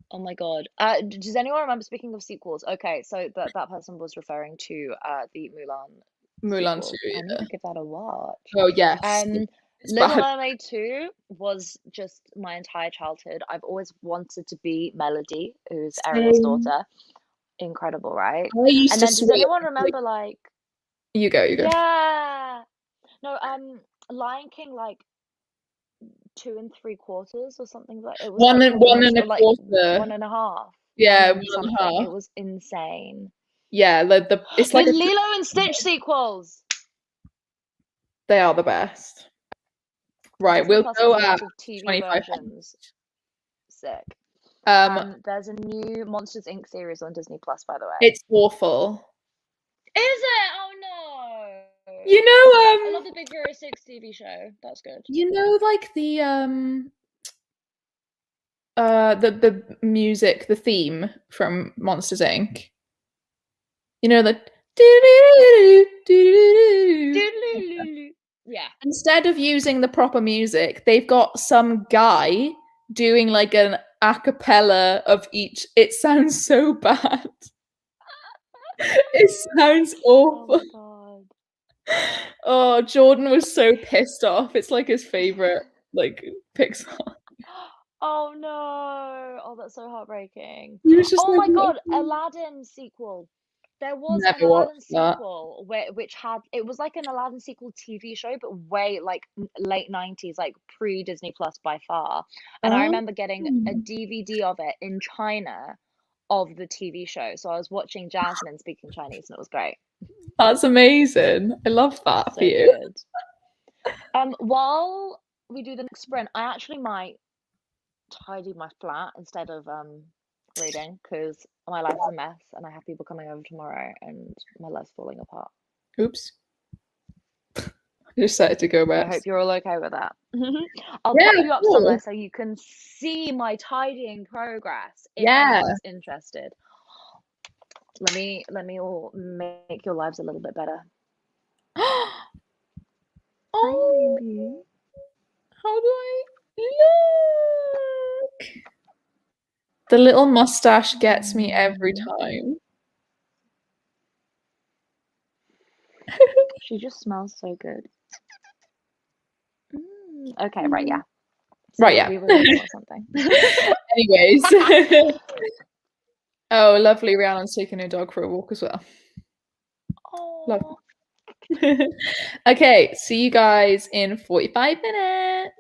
Oh my god. Does anyone remember, speaking of sequels? Okay, so that person was referring to the Mulan 2. I need to give that a watch. Oh yes. Little Mermaid 2 was just my entire childhood. I've always wanted to be Melody, who's Ariel's daughter. Incredible, right? And then does anyone remember like You go. Yeah. No, Lion King, like 2 3/4 or something like it was one like and a quarter. 1.5. Yeah, 1.5. It was insane. Yeah, it's like the Lilo and Stitch sequels. They are the best. Right, Disney we'll Plus go has at lots of TV versions. Sick. There's a new Monsters Inc. series on Disney Plus, by the way. It's awful. Is it? Oh no. You know, I love the Big Hero 6 TV show. That's good. You know, like the music, the theme from Monsters Inc. You know that. Yeah. Instead of using the proper music, they've got some guy doing like an a cappella of each. It sounds so bad. It sounds awful. Oh my god. Oh, Jordan was so pissed off. It's like his favorite like Pixar. Oh no. Oh, that's so heartbreaking. Oh my god, Aladdin sequel. There was an Aladdin sequel which had, it was like an Aladdin sequel TV show, but way like late 90s, like pre Disney Plus by far. And I remember getting a DVD of it in China of the TV show. So I was watching Jasmine speaking Chinese, and it was great. That's amazing. I love that So for you. Good. While we do the next sprint, I actually might tidy my flat instead of reading, because my life is a mess and I have people coming over tomorrow and my life's falling apart. Oops. I just started to go back. I hope you're all okay with that. I'll pop you up somewhere so you can see my tidying progress if anyone's interested. Let me all make your lives a little bit better. Oh, hi, baby. How do I look? The little mustache gets me every time. She just smells so good. Okay, right, yeah. So right, yeah. We were talking about something. Anyways. Oh, lovely. Rihanna's taking her dog for a walk as well. Oh. Love. Okay, see you guys in 45 minutes.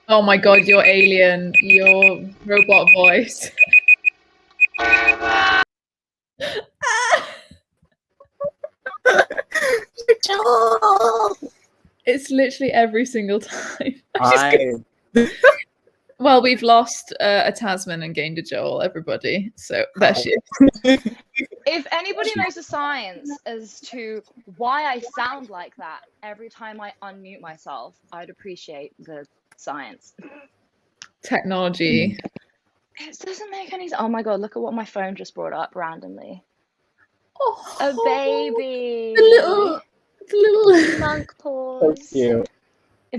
Oh my god, your alien, your robot voice. It's literally every single time. Well, we've lost a Tasman and gained a Joel, everybody. So there she is. If anybody knows the science as to why I sound like that every time I unmute myself, I'd appreciate the science. Technology. It doesn't make any sense. Oh my god, look at what my phone just brought up randomly. Oh, a baby. The little monk paws. So cute.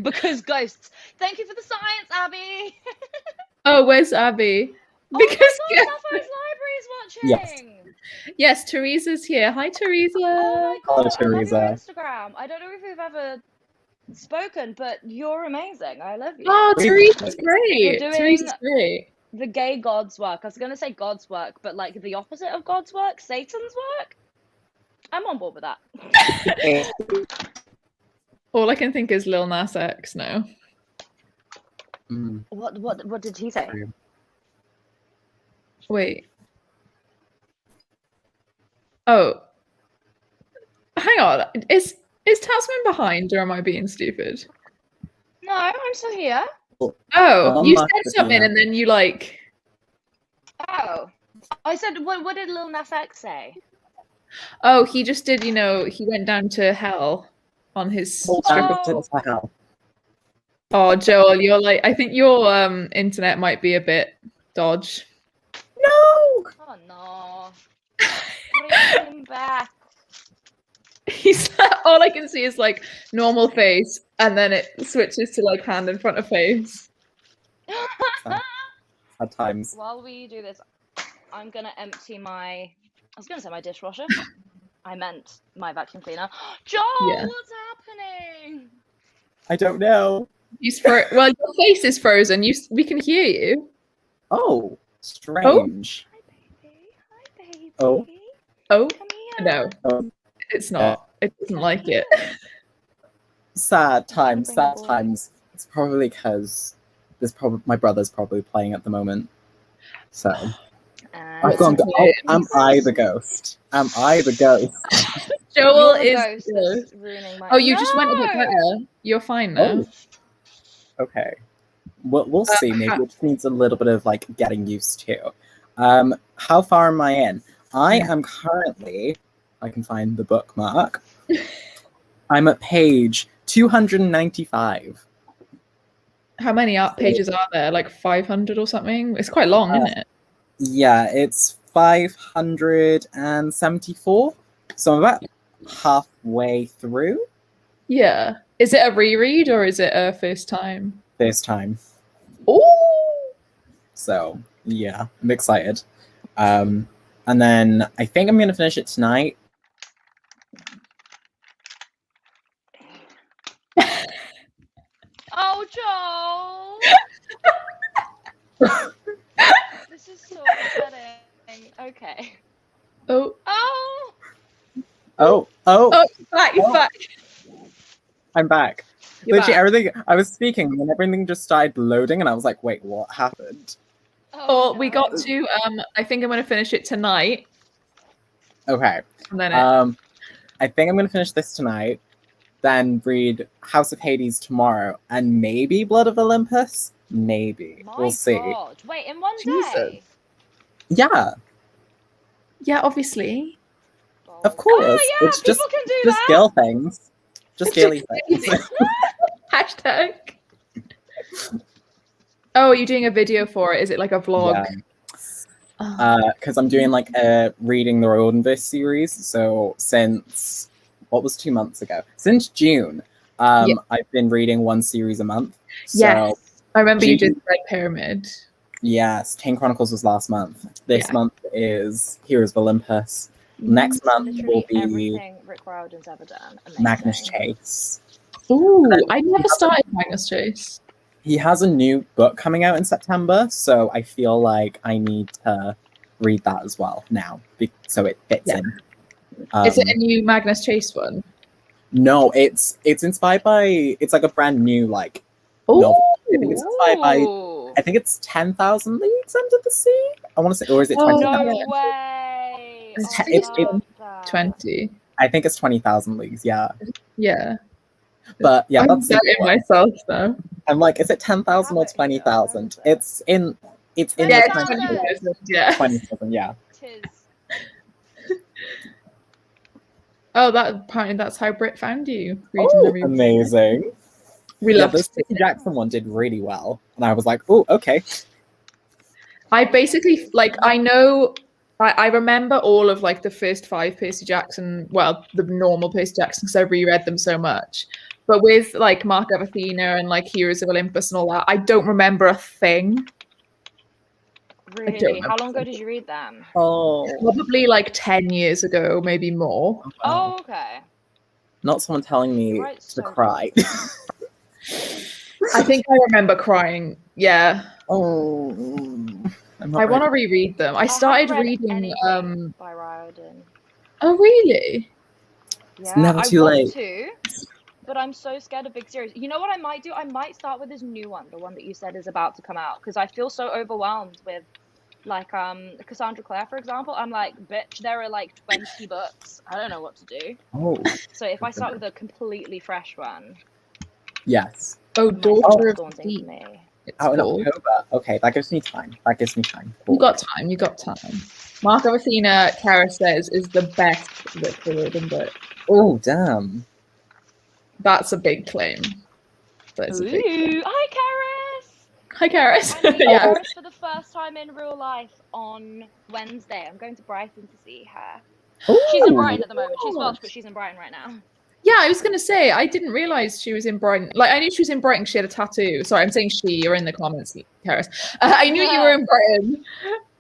Because ghosts. Thank you for the science, Abby. Oh, where's Abby? Because Sappho's Library is watching. Yes, Teresa's here. Hi, Teresa. Oh my god, Hello, I love Teresa. your Instagram. I don't know if we've ever spoken, but you're amazing. I love you. Oh, Teresa's great. Teresa's great. The gay God's work. I was going to say God's work, but like the opposite of God's work, Satan's work. I'm on board with that. All I can think is Lil Nas X now. What did he say? Wait. Oh. Hang on. Is Tasman behind, or am I being stupid? No, I'm still here. Oh, you said something and then you like... Oh. I said, what did Lil Nas X say? Oh, he just did, he went down to hell on his... Oh, Joel, you're like... I think your internet might be a bit dodge. No! Oh, no. Bring him back. He's all I can see is like normal face, and then it switches to like hand in front of face. At times. While we do this, I'm gonna empty my... I was gonna say my dishwasher. I meant my vacuum cleaner. Joel, what's happening? I don't know. Well, your face is frozen. We can hear you. Oh, strange. Hi, baby. Hi, baby. Oh. Oh. Come here. No. It's not. It doesn't like it. Sad times. It's probably because my brother's probably playing at the moment. So I've gone. Am I the ghost? Am I the ghost? Joel is. Ruining my... Oh, you just went a bit better. You're fine now. Oh. Okay. We'll see. Maybe it just needs a little bit of like getting used to. How far am I in? I am currently... I can find the bookmark. I'm at page 295. How many pages are there? Like 500 or something? It's quite long, isn't it? Yeah, it's 574. So I'm about halfway through. Yeah. Is it a reread or is it a first time? First time. Oh. So yeah, I'm excited. And then I think I'm gonna finish it tonight. Oh, Joel! This is so upsetting. Okay. Oh. You're back. I'm back. Literally everything. I was speaking and everything just started loading, and I was like, "Wait, what happened?" Oh, we got to. I think I'm going to finish it tonight. Okay. And then I think I'm going to finish this tonight. Then read House of Hades tomorrow, and maybe Blood of Olympus. Maybe we'll see. God. Wait, in one day? Yeah. Yeah, obviously. Of course. Oh, yeah, it's just can do that. girl things. Just girly things. Hashtag. Oh, are you doing a video for it? Is it like a vlog? Yeah. Because I'm doing like a reading the Rodenverse series. So since what was 2 months ago? Since June, I've been reading one series a month. So I remember you did Red Pyramid. Yes, Kane Chronicles was last month. This month is Heroes of Olympus. Next month will be everything Rick Riordan's ever done. Amazing. Magnus Chase. Ooh, I never started Magnus Chase. He has a new book coming out in September, so I feel like I need to read that as well now, so it fits in. Is it a new Magnus Chase one? No, it's inspired by... It's like a brand new novel think it's I think it's 10,000 Leagues Under the Sea. I want to say, or is it 20,000? No way. It's 20. I think it's 20,000 leagues. Yeah. Yeah. But yeah, I'm betting myself though. I'm like, is it 10,000 or 20,000? It's in. Yeah, it's 20,000. Yeah. 20,000. Yeah. Oh, apparently that's how Brit found you. Amazing. We love this Percy Jackson one did really well, and I was like, oh, okay. I basically I remember all of like the first 5 Percy Jackson, well, the normal Percy Jackson, because I reread them so much. But with like Mark of Athena and like Heroes of Olympus and all that, I don't remember a thing. Really? How long ago did you read them? Oh, probably like 10 years ago, maybe more. Oh, okay. Not someone telling me to cry. I think I remember crying. Yeah. Oh. I want to reread them. I started reading by Riordan. Oh really? Yeah, it's never too late. To, but I'm so scared of big series. You know what I might do? I might start with this new one, the one that you said is about to come out, because I feel so overwhelmed with like Cassandra Clare, for example. I'm like, bitch, there are like 20 books. I don't know what to do. Oh. So if I start with a completely fresh one. Yes. Oh, Daughter of Deep. Out in October. Okay, that gives me time. Cool. You got time. Mark of Athena, Kara says, is the best Victor Riordan book. Oh, damn. That's a big claim. Hi, Karis! Hi, Karis. I met Karis for the first time in real life on Wednesday. I'm going to Brighton to see her. Ooh. She's in Brighton at the moment. She's Welsh, but she's in Brighton right now. Yeah, I was going to say, I didn't realise she was in Brighton. Like, I knew she was in Brighton. She had a tattoo. Sorry, I'm saying she. You're in the comments, Karis. I knew you were in Brighton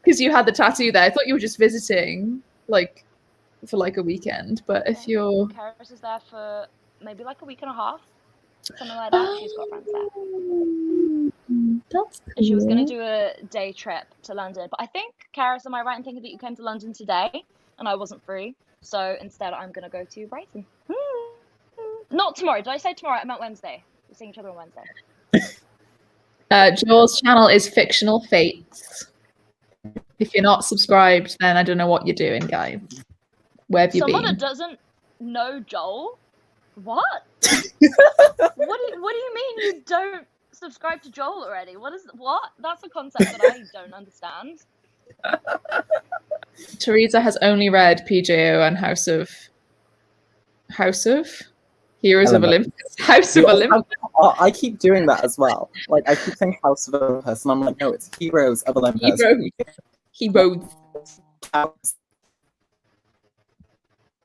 because you had the tattoo there. I thought you were just visiting, like, for like a weekend. But if you're... Karis is there for maybe like a week and a half. Something like that. She's got friends there. That's cool. And she was going to do a day trip to London. But I think, Karis, am I right in thinking that you came to London today and I wasn't free? So instead, I'm going to go to Brighton. Not tomorrow. Did I say tomorrow? I meant Wednesday. We're seeing each other on Wednesday. Joel's channel is Fictional Fates. If you're not subscribed, then I don't know what you're doing, guys. Where have you been? Someone that doesn't know Joel? What? What do you mean you don't subscribe to Joel already? What? That's a concept that I don't understand. Teresa has only read PJO and House of Heroes of Olympus. House of Olympus. I keep doing that as well. Like, I keep saying House of Olympus, and I'm like, no, it's Heroes of Olympus. Heroes.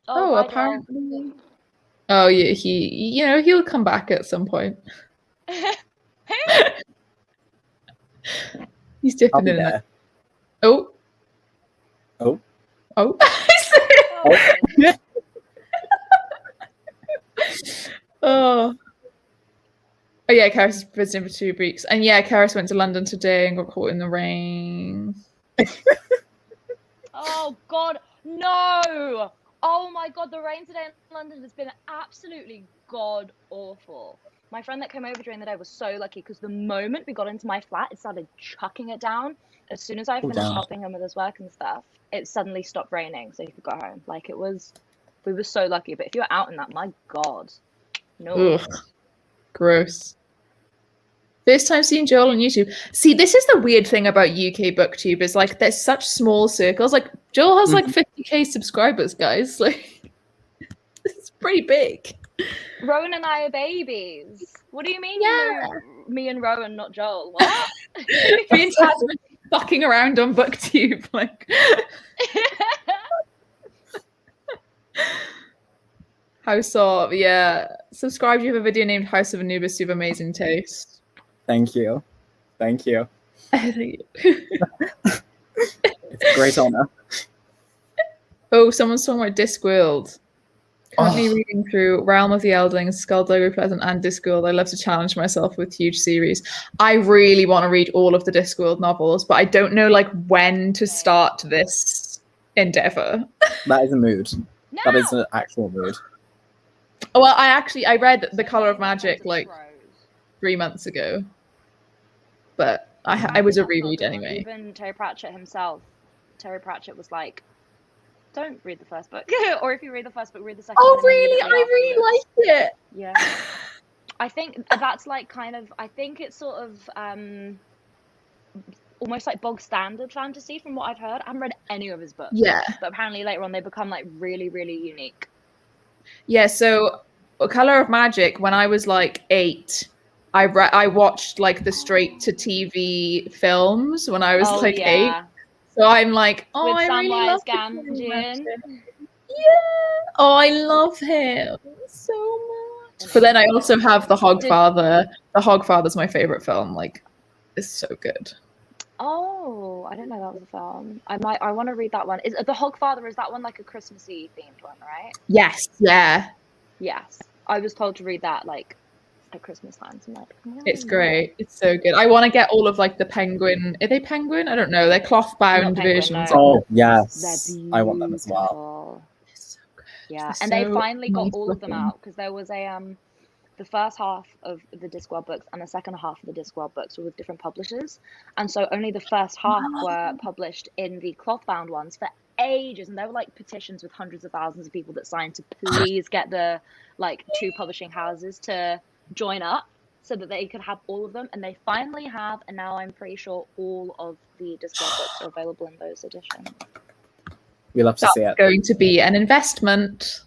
Oh, apparently. Oh yeah, he'll come back at some point. He's dipping in there. Oh. Oh yeah, Karis is visiting for 2 weeks. And yeah, Karis went to London today and got caught in the rain. Oh god, no! Oh my god, the rain today in London has been absolutely god awful. My friend that came over during the day was so lucky because the moment we got into my flat, it started chucking it down. As soon as I finished helping him with his work and stuff, it suddenly stopped raining, so he could go home. Like, we were so lucky. But if you're out in that, my god, no. Ugh, gross. First time seeing Joel on YouTube. See, this is the weird thing about UK booktube is like there's such small circles. Like Joel has like 50k subscribers, guys. Like it's pretty big. Rowan and I are babies. What do you mean? Yeah. Me and Rowan, not Joel. What? Me and Taz were fucking around on booktube, like. House of, yeah. Subscribe. You have a video named House of Anubis. You have amazing taste. Thank you. It's a great honor. Oh, someone's talking about Discworld. Currently reading through Realm of the Eldlings, Skullduggery Pleasant, and Discworld. I love to challenge myself with huge series. I really want to read all of the Discworld novels, but I don't know like when to start this endeavor. That is a mood. No! That is an actual mood. Well, I read The Color of Magic like 3 months ago. but I was a reread anyway. Even Terry Pratchett himself. Terry Pratchett was like, don't read the first book. Or if you read the first book, read the second. Oh, really? I really liked it. Yeah. I think that's like kind of, I think it's sort of almost like bog standard fantasy from what I've heard. I haven't read any of his books. Yeah. But apparently later on they become like really, really unique. Yeah, so Color of Magic, when I was like 8, I watched like the straight to TV films when I was 8. So I'm like, oh, with I really love Gamgee. Yeah. Oh, I love him so much. But then I also have The Hogfather. The Hogfather's my favorite film. Like, it's so good. Oh, I didn't know that was a film. I want to read that one. Is The Hogfather, is that one like a Christmassy themed one, right? Yes. Yeah. Yes. I was told to read that like at Christmas time. So I'm like, it's great. It's so good. I want to get all of like the penguin. Are they penguin? I don't know. They're cloth bound versions. No. Oh yes, I want them as well. It's so good. Yeah, and they finally got all of them out because there was the first half of the Discworld books and the second half of the Discworld books were with different publishers, and so only the first half were published in the cloth bound ones for ages, and there were like petitions with hundreds of thousands of people that signed to please get the like 2 publishing houses to join up so that they could have all of them, and they finally have, and now I'm pretty sure all of the Discworld books are available in those editions. We love to see it. That's going to be an investment.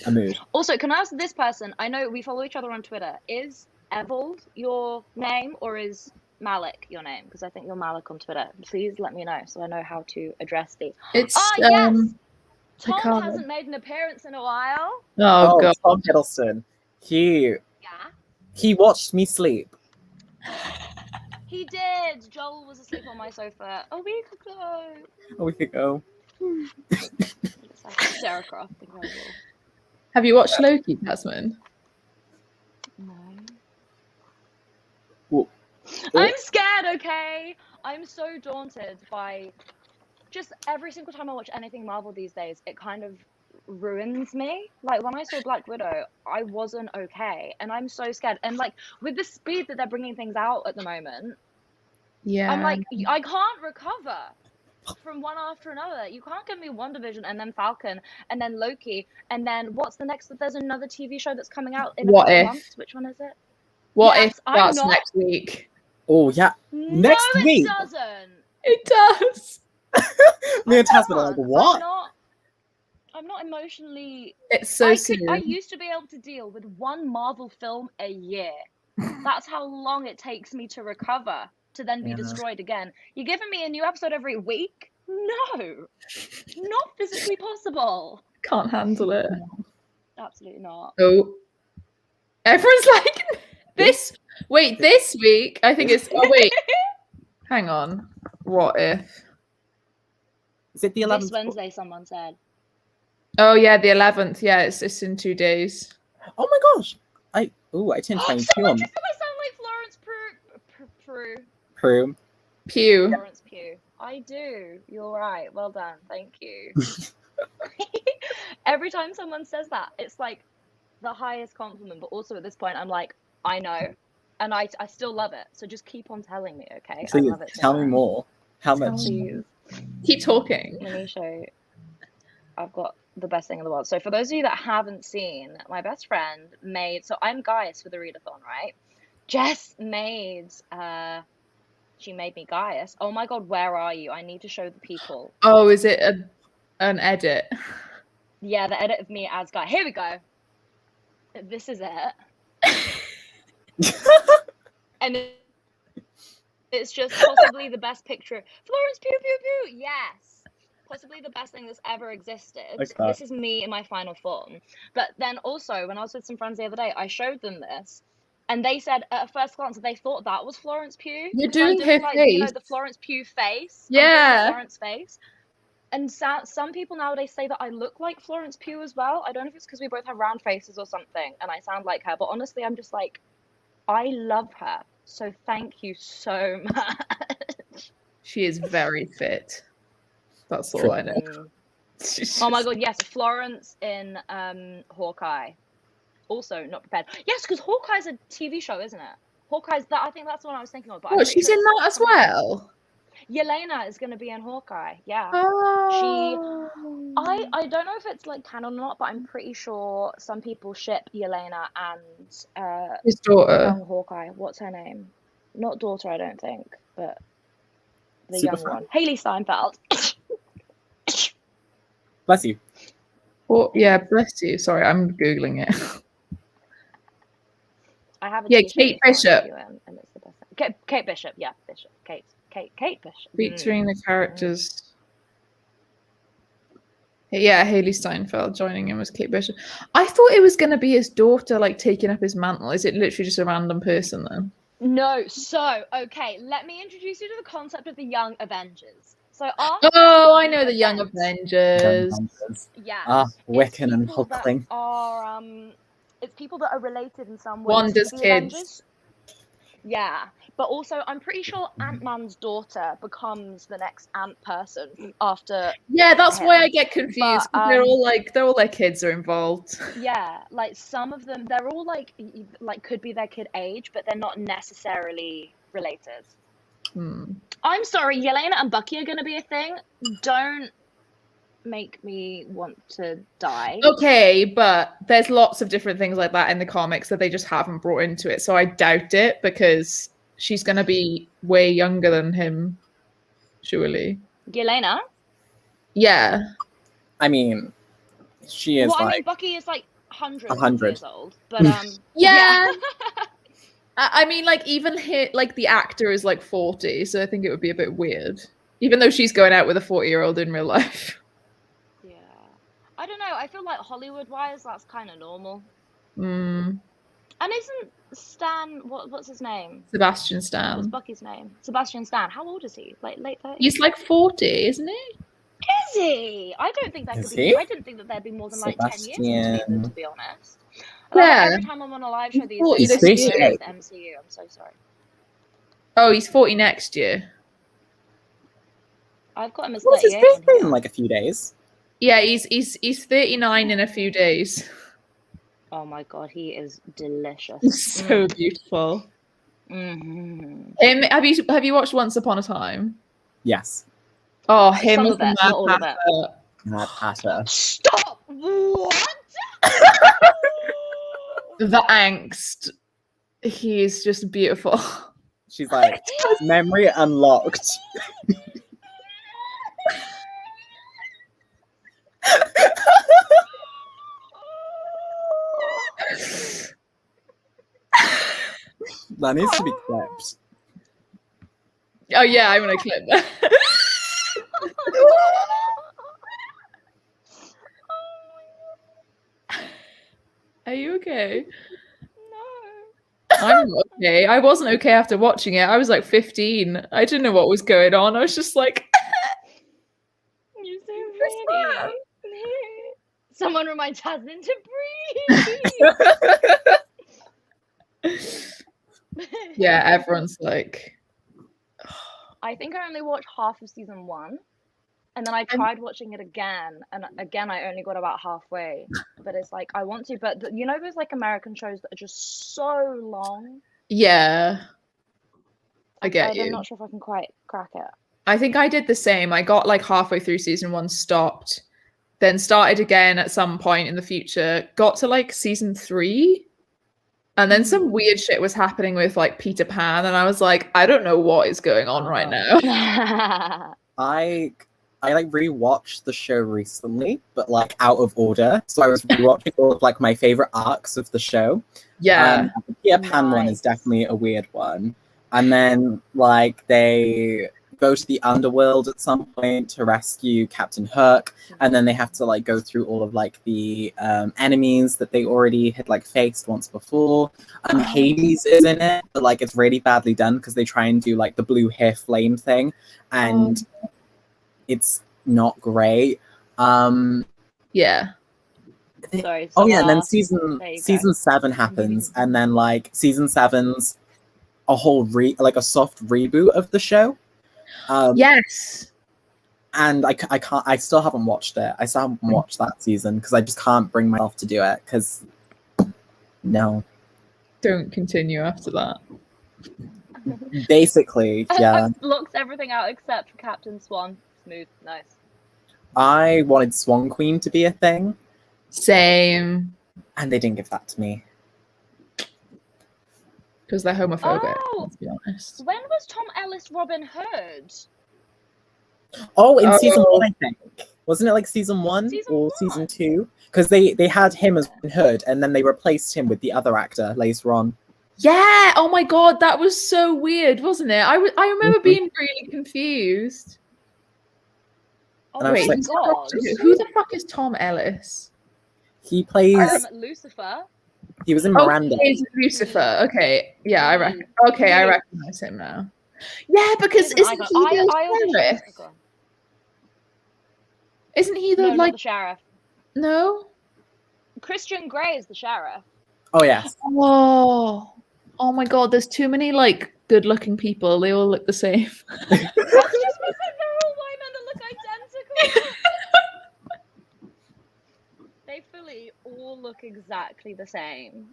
A mood. Also, can I ask this person, I know we follow each other on Twitter, is Evold your name or is Malik your name? Because I think you're Malik on Twitter. Please let me know so I know how to address these. It's yes! Tom hasn't made an appearance in a while. Oh God. Tom Hiddleston. He watched me sleep. He did. Joel was asleep on my sofa a week ago. A week ago. It's like Sarah Croft, incredible. Have you watched Loki, Tasman? No. Ooh. I'm scared, okay? I'm so daunted by just every single time I watch anything Marvel these days, it kind of ruins me. Like when I saw Black Widow, I wasn't okay, and I'm so scared. And like with the speed that they're bringing things out at the moment, I'm like, I can't recover from one after another. You can't give me WandaVision and then Falcon and then Loki and then what's the next? There's another TV show that's coming out in a couple months. Which one is it? What If starts next week? Oh yeah, next week. No, it doesn't. It does. Me and Tasman are like, what? I'm not emotionally. It's so soon. I used to be able to deal with one Marvel film a year. That's how long it takes me to recover, to then be destroyed again. You're giving me a new episode every week? No, not physically possible. Can't handle it. No, absolutely not. Oh, everyone's like this. Wait, this week I think it's. Oh wait, hang on. What if? Is it the 11th? This Wednesday, someone said. Oh yeah, the 11th. Yeah, it's in 2 days. Oh my gosh! I turned 22 on. I sound like Florence Pugh. Florence Pugh. I do. You're right. Well done. Thank you. Every time someone says that, it's like the highest compliment. But also at this point, I'm like, I know, and I still love it. So just keep on telling me, okay? Please, I love it. Tell me more. How much? Keep talking. Let me show you. I've got the best thing in the world. So for those of you that haven't seen, my best friend made, so I'm Gaius for the readathon, right? Jess made, she made me Gaius. Oh my God, where are you? I need to show the people. Oh, is it an edit? Yeah, the edit of me as Gaius. Here we go. This is it. And it's just possibly the best picture. Florence Pugh Pugh Pugh, yes. Possibly the best thing that's ever existed. Okay. This is me in my final form. But then also, when I was with some friends the other day, I showed them this, and they said at first glance that they thought that was Florence Pugh. You're doing her like, face. You know, the Florence Pugh face. Yeah. Florence face. And some people nowadays say that I look like Florence Pugh as well. I don't know if it's because we both have round faces or something, and I sound like her. But honestly, I'm just like, I love her. So thank you so much. She is very fit. That's all I know. Oh my God, yes, Florence in Hawkeye. Also not prepared. Yes, because Hawkeye's a TV show, isn't it? Hawkeye's that. I think that's the one I was thinking of. But oh, she's in that as well. Yelena is going to be in Hawkeye. Yeah. Oh. I don't know if it's like canon or not, but I'm pretty sure some people ship Yelena and his daughter. young Hawkeye. What's her name? Not daughter, I don't think, but the young one. Haley Steinfeld. Bless you. Oh, yeah, bless you. Sorry, I'm Googling it. I have Kate Bishop. And it's the best. Kate Bishop, yeah, Bishop. Kate Bishop. Featuring the characters. Yeah, Haley Steinfeld joining him as Kate Bishop. I thought it was going to be his daughter, like, taking up his mantle. Is it literally just a random person then? No. So, okay, let me introduce you to the concept of the Young Avengers. So, I know the Young Avengers. Yeah. Wiccan and Hulkling. It's people that are related in some way. Wanda's kids. Avengers. Yeah, but also I'm pretty sure Ant-Man's daughter becomes the next Ant person after. Yeah, that's why I get confused. But, they're all their kids are involved. Yeah, like some of them, they're all like could be their kid age, but they're not necessarily related. I'm sorry, Yelena and Bucky are going to be a thing. Don't make me want to die. Okay, but there's lots of different things like that in the comics that they just haven't brought into it, so I doubt it because she's going to be way younger than him, surely. Yelena? Yeah. I mean, she is I mean, Bucky is like 100 years old, but yeah. I mean, like, even like the actor is like 40, so I think it would be a bit weird, even though she's going out with a 40-year-old in real life. Yeah, I don't know. I feel like Hollywood-wise, that's kind of normal. And isn't Stan? What's his name? Sebastian Stan. What's Bucky's name? Sebastian Stan. How old is he? Like late 30s? He's like 40, isn't he? Is he? I don't think that could be. I didn't think that there'd be more than like 10 years between them, to be honest. Yeah. Every time I'm on a live show these days, it's the MCU. I'm so sorry. Oh, he's 40 next year. I've got him as 38. What's his birthday in like a few days? Yeah, he's 39 in a few days. Oh my god, he is delicious. He's so beautiful. Have you watched Once Upon a Time? Yes. Oh, him Some as of it, not all of it. Mad Hatter. Stop! What? The angst. He's just beautiful. She's like, memory unlocked. That needs to be clipped. Oh yeah, I'm gonna clip that. Are you okay? No. I'm not okay. I wasn't okay after watching it. I was like 15. I didn't know what was going on. I was just like, you're so pretty. Someone remind Jasmine to breathe. Yeah, everyone's like. I think I only watched half of season 1. And then I tried watching it again, and again I only got about halfway. But it's like I want to, but you know those like American shows that are just so long. Yeah, I get you. I'm not sure if I can quite crack it. I think I did the same. I got like halfway through season 1, stopped, then started again at some point in the future. Got to like season 3, and then some weird shit was happening with like Peter Pan, and I was like, I don't know what is going on right now. I like rewatched the show recently, but like out of order. So I was rewatching all of like my favorite arcs of the show. Yeah. The Peter Pan one is definitely a weird one. And then like they go to the underworld at some point to rescue Captain Hook, and then they have to like go through all of like the enemies that they already had like faced once before. Hades is in it, but like it's really badly done because they try and do like the blue hair flame thing, and it's not great. Yeah. Sorry. Oh yeah, and then season 7 happens, and then like season 7's a whole a soft reboot of the show. Yes. And I still haven't watched it. I still haven't watched that season because I just can't bring myself to do it. Because no. Don't continue after that. Basically, yeah. I've locked everything out except for Captain Swan. Smooth, nice. I wanted Swan Queen to be a thing. Same. And they didn't give that to me. Because they're homophobic, Oh, let's be honest. when was Tom Ellis Robin Hood? Oh, in season 1, I think. Wasn't it like season 1 or 1? season 2? Because they had him as Robin Hood, and then they replaced him with the other actor later on. Yeah. Oh my god, that was so weird, wasn't it? I remember being really confused. Oh wait, like, who the fuck is Tom Ellis? He plays Lucifer. He was in Miranda. Oh, he's Lucifer. Okay, yeah, I recognize him now. Yeah, because isn't he the sheriff? Isn't he the not the sheriff? No. Christian Grey is the sheriff. Oh yes. Oh my god, there's too many like good-looking people. They all look the same. That's just because they're all white men that look identical. They fully all look exactly the same.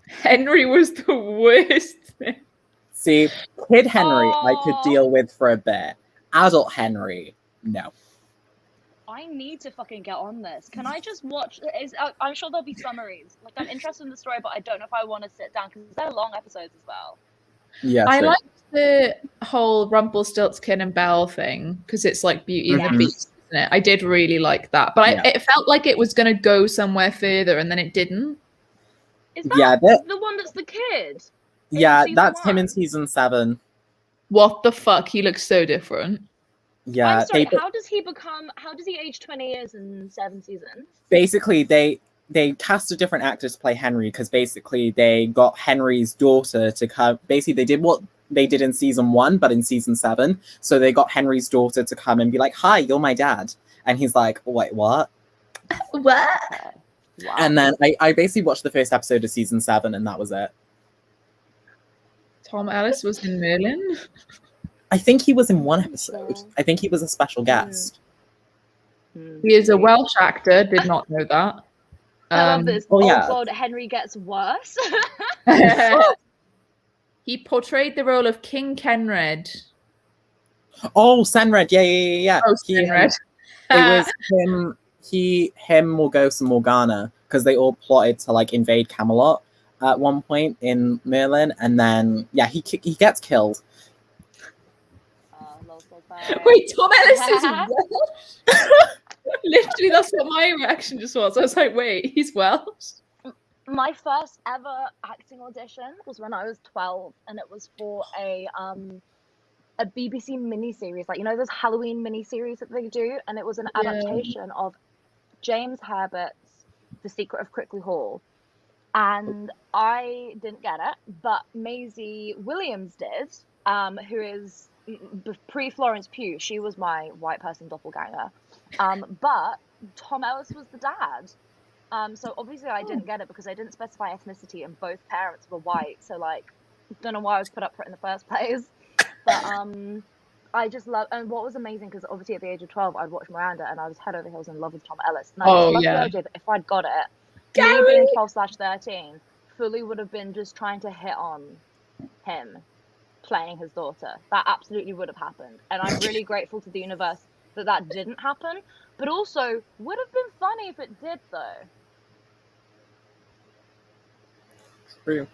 Henry was the worst thing. See, kid Henry I could deal with for a bit. Adult Henry, no. I need to fucking get on this. Can I just watch? I'm sure there'll be summaries. Like, I'm interested in the story, but I don't know if I want to sit down because they're long episodes as well. Yeah, I like the whole Rumpelstiltskin and Belle thing because it's like Beauty and the Beast, isn't it? I did really like that, but it felt like it was going to go somewhere further, and then it didn't. Is that the one that's the kid? Yeah, that's him in season 7. What the fuck? He looks so different. Yeah. I'm sorry, how does he age 20 years in 7 seasons? Basically, they cast a different actor to play Henry because basically they got Henry's daughter to come. Basically, they did what they did in season 1, but in season 7. So they got Henry's daughter to come and be like, "Hi, you're my dad," and he's like, "Wait, what?" What? Wow. And then I basically watched the first episode of season 7, and that was it. Tom Ellis was in Merlin. I think he was in 1 episode. I think he was a special guest. He is a Welsh actor. Did not know that. I love this. God, Henry gets worse. He portrayed the role of King Kenred. Oh, Senred. Yeah. Oh, Senred. It was him, Morgause, and Morgana, because they all plotted to like invade Camelot at one point in Merlin, and then he gets killed. Wait, Tom Ellis is Welsh? Literally, that's what my reaction just was. I was like, wait, he's Welsh? My first ever acting audition was when I was 12, and it was for a BBC miniseries, like, you know, those Halloween miniseries that they do, and it was an adaptation of James Herbert's The Secret of Crickley Hall. And I didn't get it, but Maisie Williams did, who is pre-Florence Pugh. She was my white person doppelganger. But Tom Ellis was the dad. So obviously I didn't get it because I didn't specify ethnicity and both parents were white. So like, don't know why I was put up for it in the first place. But I just love, and what was amazing, because obviously at the age of 12 I'd watched Miranda and I was head over heels in love with Tom Ellis. And I just love the idea that if I'd got it, me being 12/13 fully would have been just trying to hit on him playing his daughter. That absolutely would have happened, and I'm really grateful to the universe that didn't happen, but also would have been funny if it did though. True.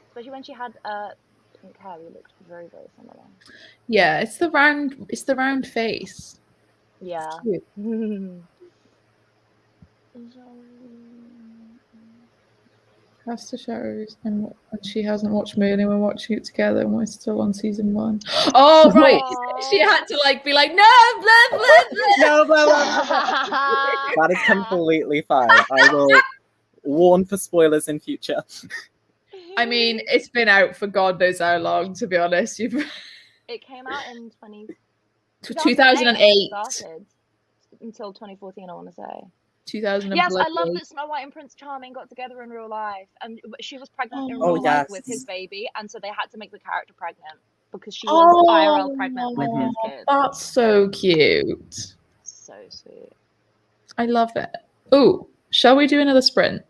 Especially when she had pink hair, we looked very, very similar. Yeah, it's the round face. Yeah. Cast the shows, and she hasn't watched Merlin. We're watching it together, and we're still on season 1. Oh right, she had to like be like, no, blah blah blah. No, blah blah blah. That is completely fine. I will warn for spoilers in future. I mean, it's been out for God knows how long. To be honest, it came out in 2008. Started until 2014. I want to say. 2000. Yes, I love that Snow White and Prince Charming got together in real life, and she was pregnant in real life with his baby, and so they had to make the character pregnant because she was IRL pregnant with his kid. That's so cute. So sweet. I love it. Oh, shall we do another sprint?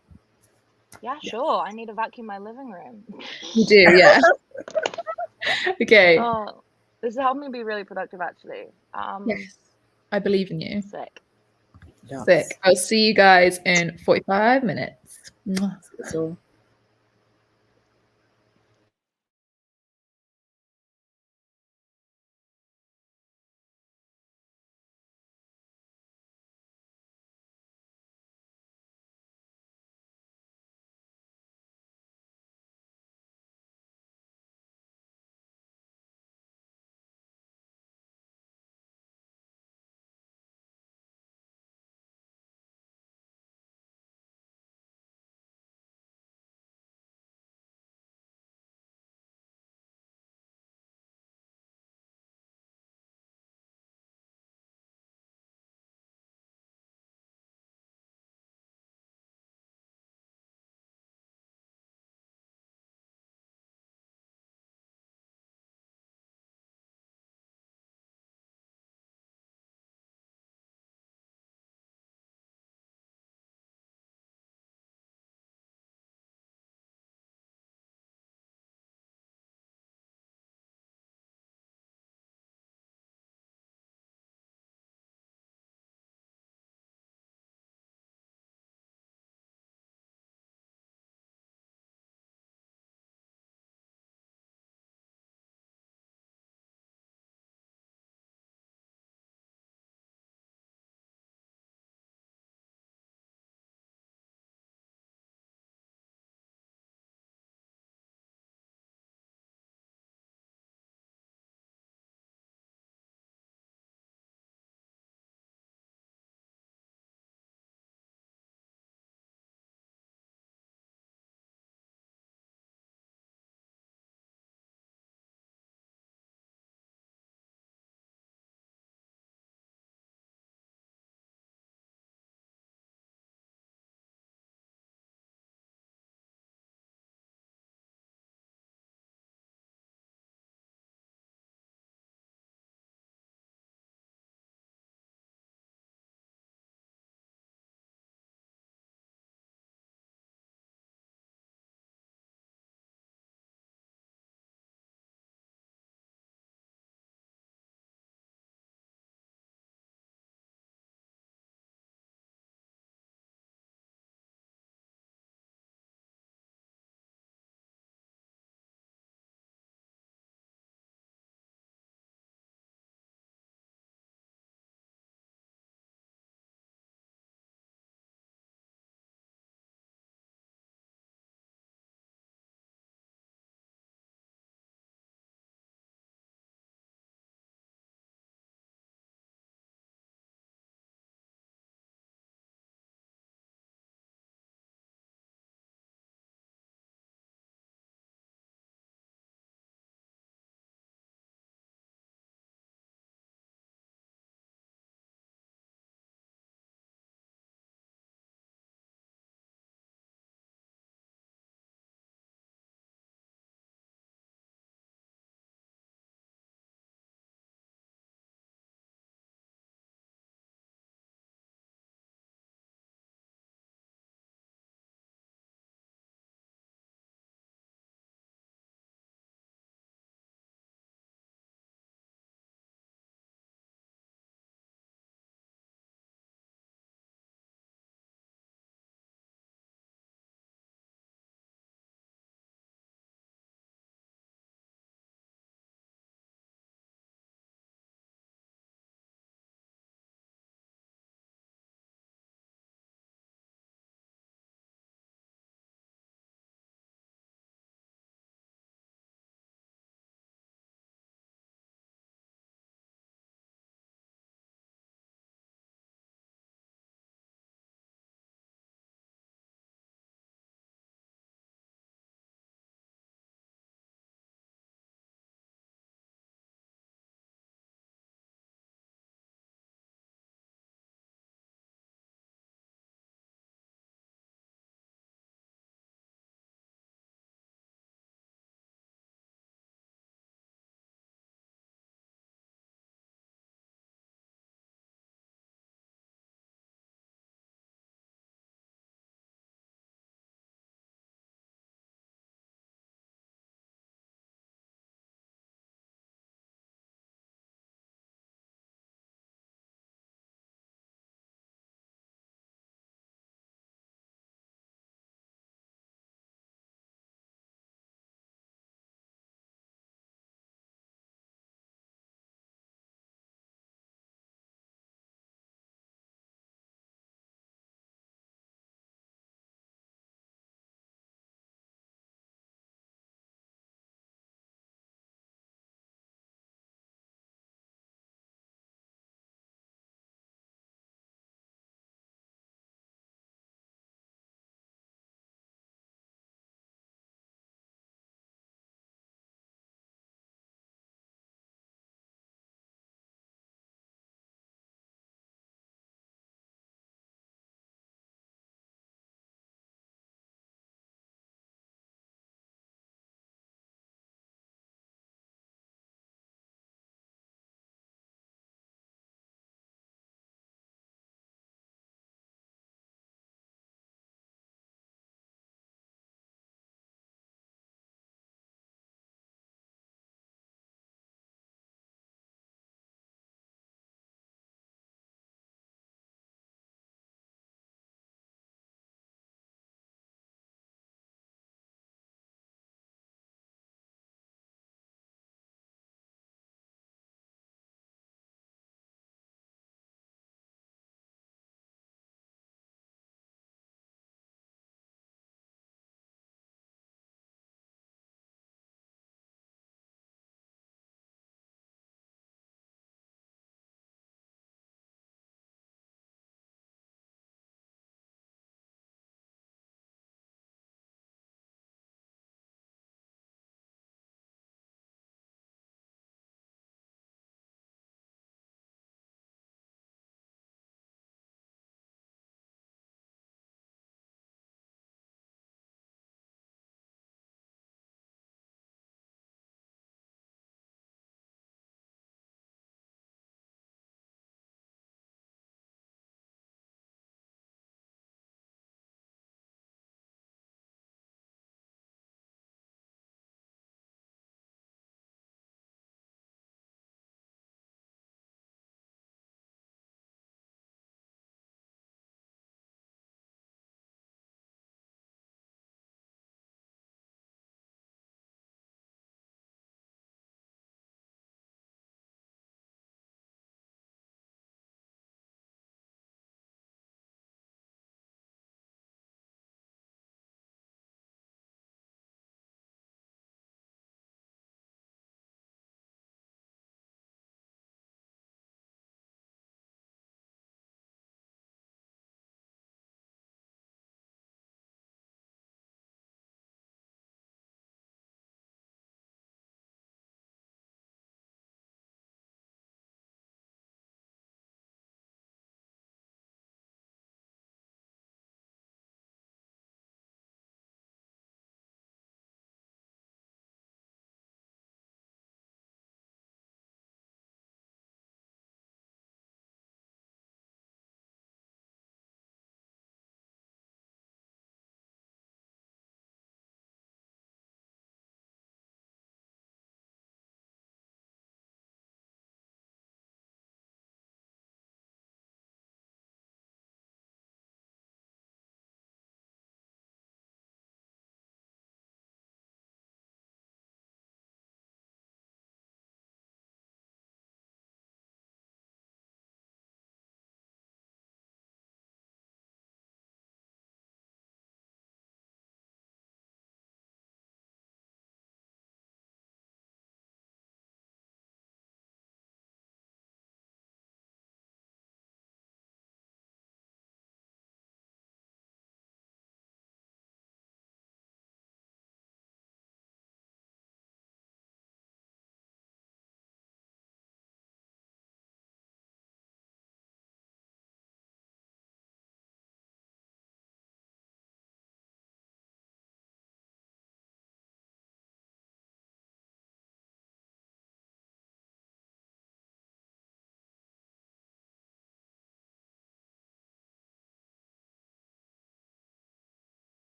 Yeah, sure. I need to vacuum my living room. You do, yeah. Okay. Oh, this has helped me be really productive, actually. Yes, I believe in you. Sick. Yes. Sick. I'll see you guys in 45 minutes. So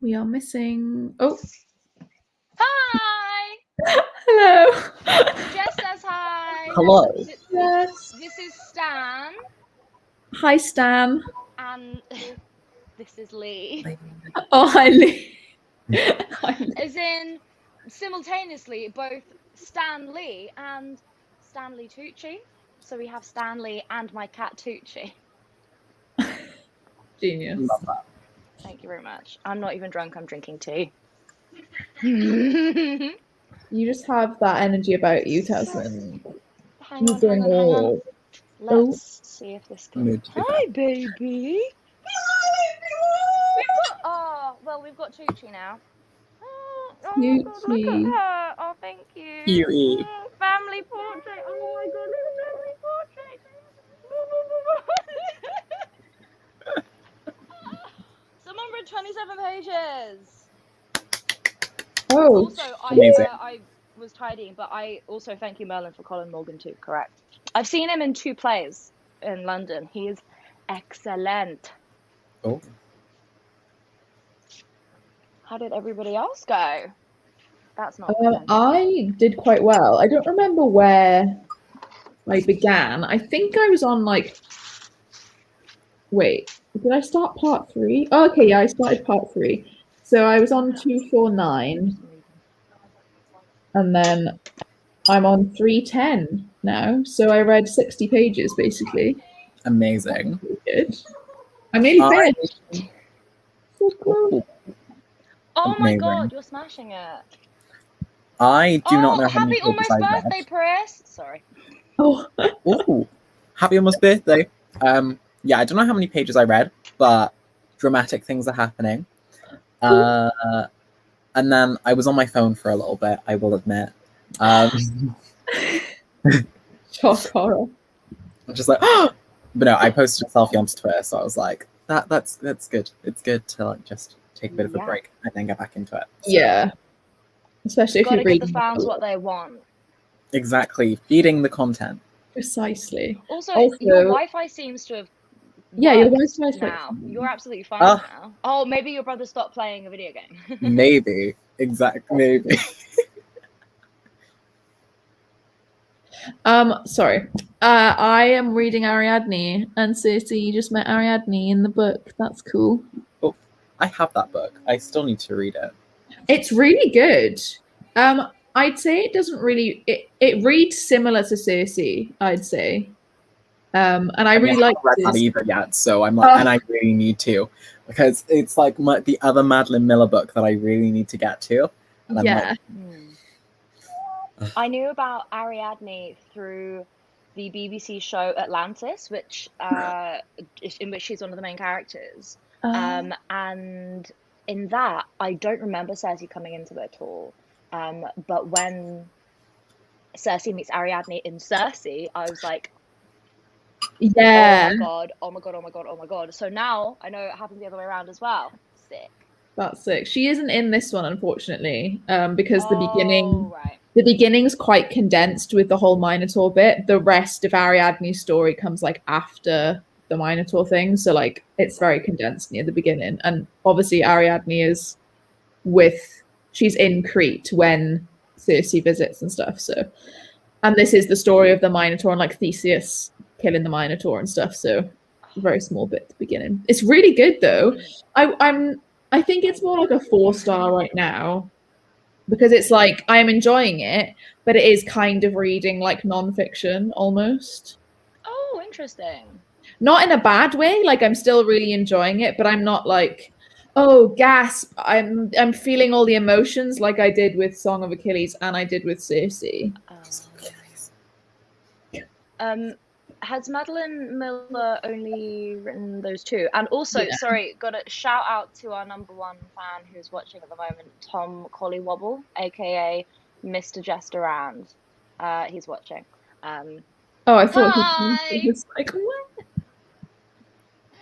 We are missing. Oh. Hi. Hello. Jess says hi. Hello. Yes. This is Stan. Hi, Stan. And this is Lee. Oh, hi, Lee. As in, simultaneously, both Stan Lee and Stanley Tucci. So we have Stanley and my cat Tucci. Genius. Love that. Thank you very much. I'm not even drunk, I'm drinking tea. You just have that energy about you, Tasman. Hang on. Let's see if this can... Hi, baby. We've got Tucci now. Oh my God, look at her. Oh, thank you. Cutie. Family portrait. Oh my God, look at family portrait. Some 127 pages. Oh, also, I was tidying, but I also thank you, Merlin, for Colin Morgan too. Correct. I've seen him in 2 plays in London. He is excellent. Oh. How did everybody else go? That's not. I did quite well. I don't remember where I began. I think I was on like. Wait, did I start part 3? Oh, okay, yeah, I started part 3. So I was on 249, and then I'm on 310 now. So I read 60 pages basically. Amazing. Good. I'm nearly finished. So close. Oh my God, you're smashing it. I do not know how many happy almost birthday, Pris. Sorry. Oh. Ooh, happy almost birthday. Yeah, I don't know how many pages I read, but dramatic things are happening. And then I was on my phone for a little bit, I will admit. Shock horror. I'm just like, oh! But no, I posted a selfie onto Twitter, so I was like, that's good. It's good to like just take a bit of a break and then get back into it. So. Yeah. Especially if you're reading the fans what they want. Exactly. Feeding the content. Precisely. Also, your Wi-Fi seems to have your Wi-Fi's now. You're absolutely fine now. Oh, maybe your brother stopped playing a video game. Maybe. Exactly. Maybe. Sorry. I am reading Ariadne, and Circe, you just met Ariadne in the book. That's cool. Oh, I have that book. I still need to read it. It's really good. I'd say it doesn't really. It reads similar to Circe, I'd say. And I really like read that either yet, so I'm like, and I really need to, because it's like the other Madeline Miller book that I really need to get to. And I'm like, I knew about Ariadne through the BBC show Atlantis, which in which she's one of the main characters. And in that, I don't remember Circe coming into it at all. But when Circe meets Ariadne in Circe, I was like, yeah. Oh my god. So now I know it happens the other way around as well. Sick. That's sick. She isn't in this one, unfortunately, because the beginning's quite condensed with the whole Minotaur bit. The rest of Ariadne's story comes like after the Minotaur thing, so like it's very condensed near the beginning. And obviously Ariadne is she's in Crete when Circe visits and stuff. So, and this is the story of the Minotaur and like Theseus killing the Minotaur and stuff. So, very small bit at the beginning. It's really good though. I think it's more like a 4-star right now, because it's like I'm enjoying it, but it is kind of reading like non-fiction almost. Oh, interesting. Not in a bad way. Like I'm still really enjoying it, but I'm not like, oh gasp! I'm feeling all the emotions like I did with Song of Achilles and I did with Circe. Has Madeline Miller only written those 2? And also, sorry, got a shout out to our #1 fan who's watching at the moment, Tom Collywobble, aka Mr. Jesterand. He's watching. I thought he was like, what?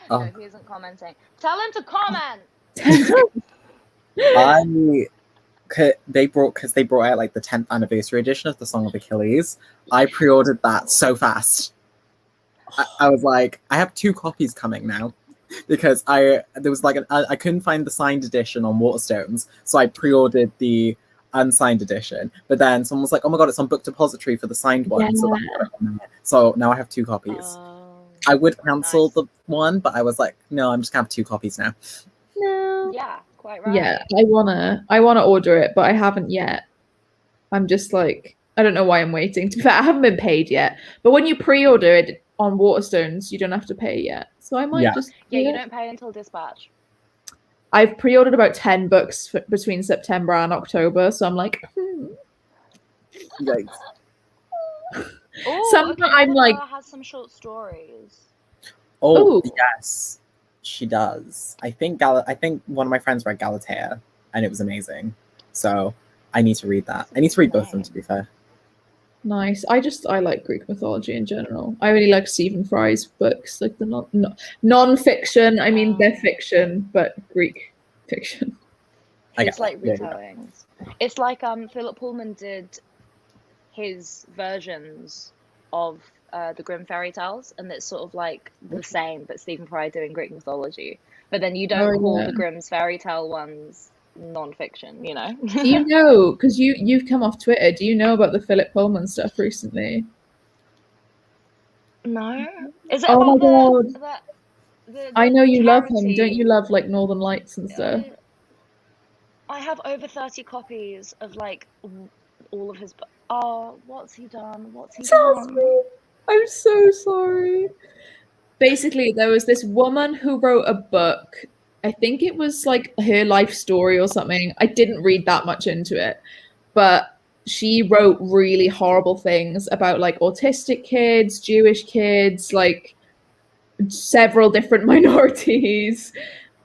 No, he isn't commenting. Tell him to comment. They brought out like the 10th anniversary edition of the Song of Achilles. I pre-ordered that so fast. I was like, I have 2 copies coming now. because there was like I couldn't find the signed edition on Waterstones, so I pre-ordered the unsigned edition. But then someone was like, "Oh my god, it's on Book Depository for the signed one." So now I have 2 copies. I would cancel the one, but I was like, no, I'm just gonna have 2 copies now. No. Yeah, quite right. Yeah, I wanna order it, but I haven't yet. I'm just like, I don't know why I'm waiting. I haven't been paid yet. But when you pre-order it on Waterstones, you don't have to pay yet. So I might just you don't pay until dispatch. I've pre-ordered about 10 books between September and October, so I'm like, Yikes. Oh, I'm like, has some short stories. Oh, yes, she does. I think one of my friends read Galatea, and it was amazing. So I need to read that. I need to read both of them, to be fair. Nice. I like Greek mythology in general. I really like Stephen Fry's books, like the non-fiction. I mean, they're fiction, but Greek fiction. It's like retellings. It's like Philip Pullman did his versions of the Grimm fairy tales, and it's sort of like the same, but Stephen Fry doing Greek mythology. But then you don't call the Grimm's fairy tale ones non-fiction, you know? Do you know, because you've come off Twitter, do you know about the Philip Pullman stuff recently? No. Is it about the I know you charity? love him. Don't you love like Northern Lights and stuff? I have over 30 copies of like all of his books. Oh, what's he done? Done? I'm so sorry. Basically, there was this woman who wrote a book. I think it was like her life story or something. I didn't read that much into it, but she wrote really horrible things about like autistic kids, Jewish kids, like several different minorities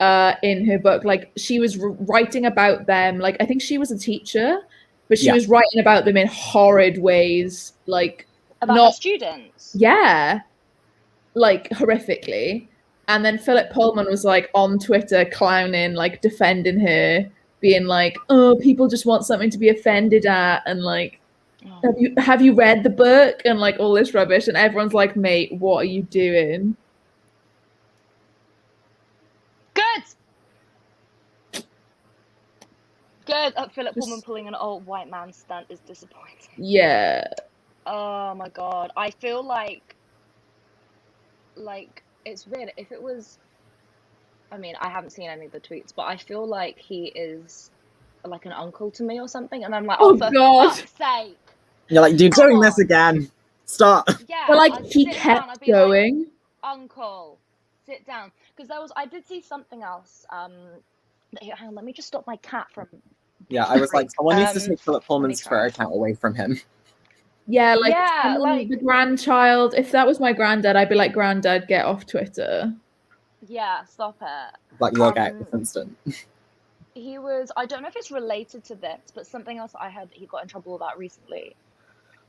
in her book. Like she was writing about them. Like I think she was a teacher, but she was writing about them in horrid ways, like about her students. Yeah, like horrifically. And then Philip Pullman was like on Twitter clowning, like defending her, being like, "Oh, people just want something to be offended at," and like, have you read the book?" and like all this rubbish. And everyone's like, "Mate, what are you doing?" Good. Philip Pullman pulling an old white man stunt is disappointing. Yeah. Oh my god. I feel like it's weird. If it was, I mean, I haven't seen any of the tweets, but I feel like he is like an uncle to me or something, and I'm like, oh, for fuck's sake. You're like, you're doing this again. Stop. Yeah. But like he kept going. Like, uncle, sit down. Because I did see something else. Hang on, let me just stop my cat from. Yeah, I was like, someone needs to take Philip Pullman's Twitter account away from him. Yeah, like the grandchild. If that was my granddad, I'd be like, "Granddad, get off Twitter." Yeah, stop it. Like log out this instant. He was. I don't know if it's related to this, but something else I heard that he got in trouble about recently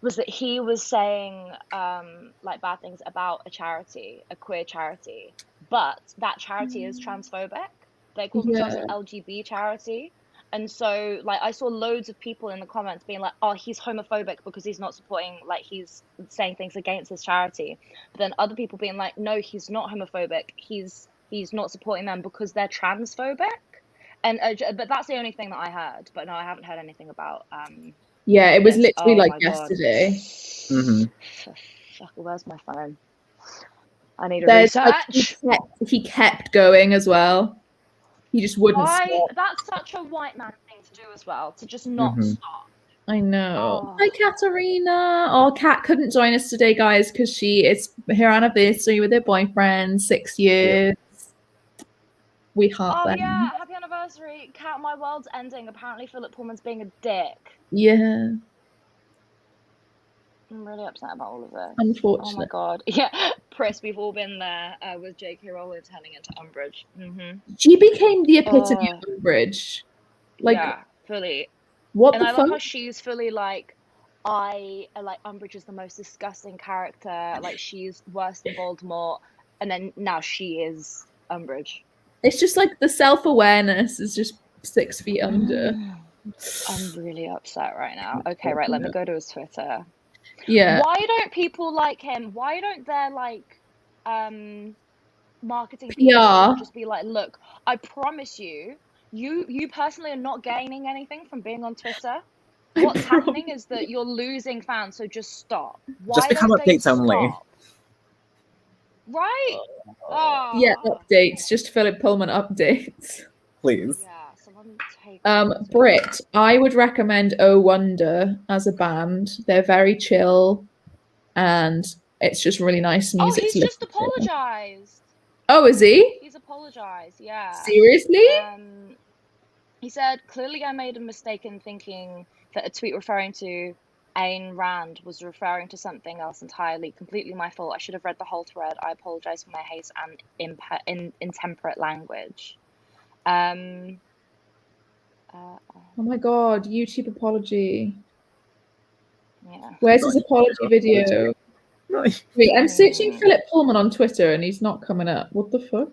was that he was saying like bad things about a charity, a queer charity, but that charity is transphobic. They call themselves an LGBT charity. And so, like, I saw loads of people in the comments being like, "Oh, he's homophobic because he's not supporting, like, he's saying things against his charity." But then other people being like, "No, he's not homophobic. He's not supporting them because they're transphobic." And but that's the only thing that I heard. But no, I haven't heard anything about. Yeah, it was literally like yesterday. Mm-hmm. Fuck, where's my phone? I need a research. Like, he kept going as well. He just wouldn't stop. That's such a white man thing to do as well, to just not stop. I know. Hi, Katarina. Oh, Kat couldn't join us today, guys, because it's her anniversary with her boyfriend, 6 years. We heart them. Yeah, happy anniversary. Kat, my world's ending. Apparently Philip Pullman's being a dick. Yeah. I'm really upset about all of this. Unfortunately. Oh my god. Yeah, Pris, we've all been there with J.K. Rowling turning into Umbridge. She became the epitome of Umbridge. Like, yeah, fully. What and the I fuck? love how she's fully like, Umbridge is the most disgusting character. Like, she's worse than Voldemort. And then now she is Umbridge. It's just like the self-awareness is just 6 feet under. I'm really upset right now. Okay, right, let me go to his Twitter. Yeah. Why don't people like him? Why don't there like marketing people PR. would just be like, look, I promise you personally are not gaining anything from being on Twitter. What's happening is that you're losing fans, so just stop. Why just become don't they updates stop? only. Right? Yeah, updates. Just Philip Pullman updates. Please. Yeah, someone take Brit, I would recommend Oh Wonder as a band. They're very chill and it's just really nice music. Oh, he's just apologized. Oh, is he? He's apologized, yeah. Seriously? He said, clearly I made a mistake in thinking that a tweet referring to Ayn Rand was referring to something else entirely. Completely my fault. I should have read the whole thread. I apologize for my haste and intemperate language. Oh my god, YouTube apology. Yeah. Where's his apology video? Wait, I'm searching Philip Pullman on Twitter and he's not coming up. What the fuck?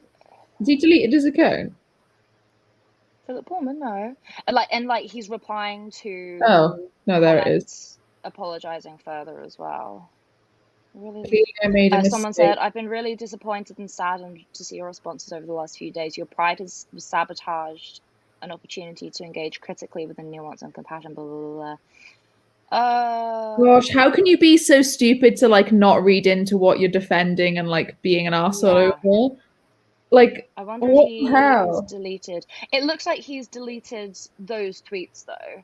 Has he deleted his account? Philip Pullman, no. And he's replying to no, there it is. Apologizing further as well. Really? I made a mistake. Someone said, I've been really disappointed and saddened to see your responses over the last few days. Your pride has sabotaged an opportunity to engage critically with the nuance and compassion, blah, blah, blah. Gosh, how can you be so stupid to like not read into what you're defending and like being an arsehole over? Like, I wonder if he has deleted. It looks like he's deleted those tweets though,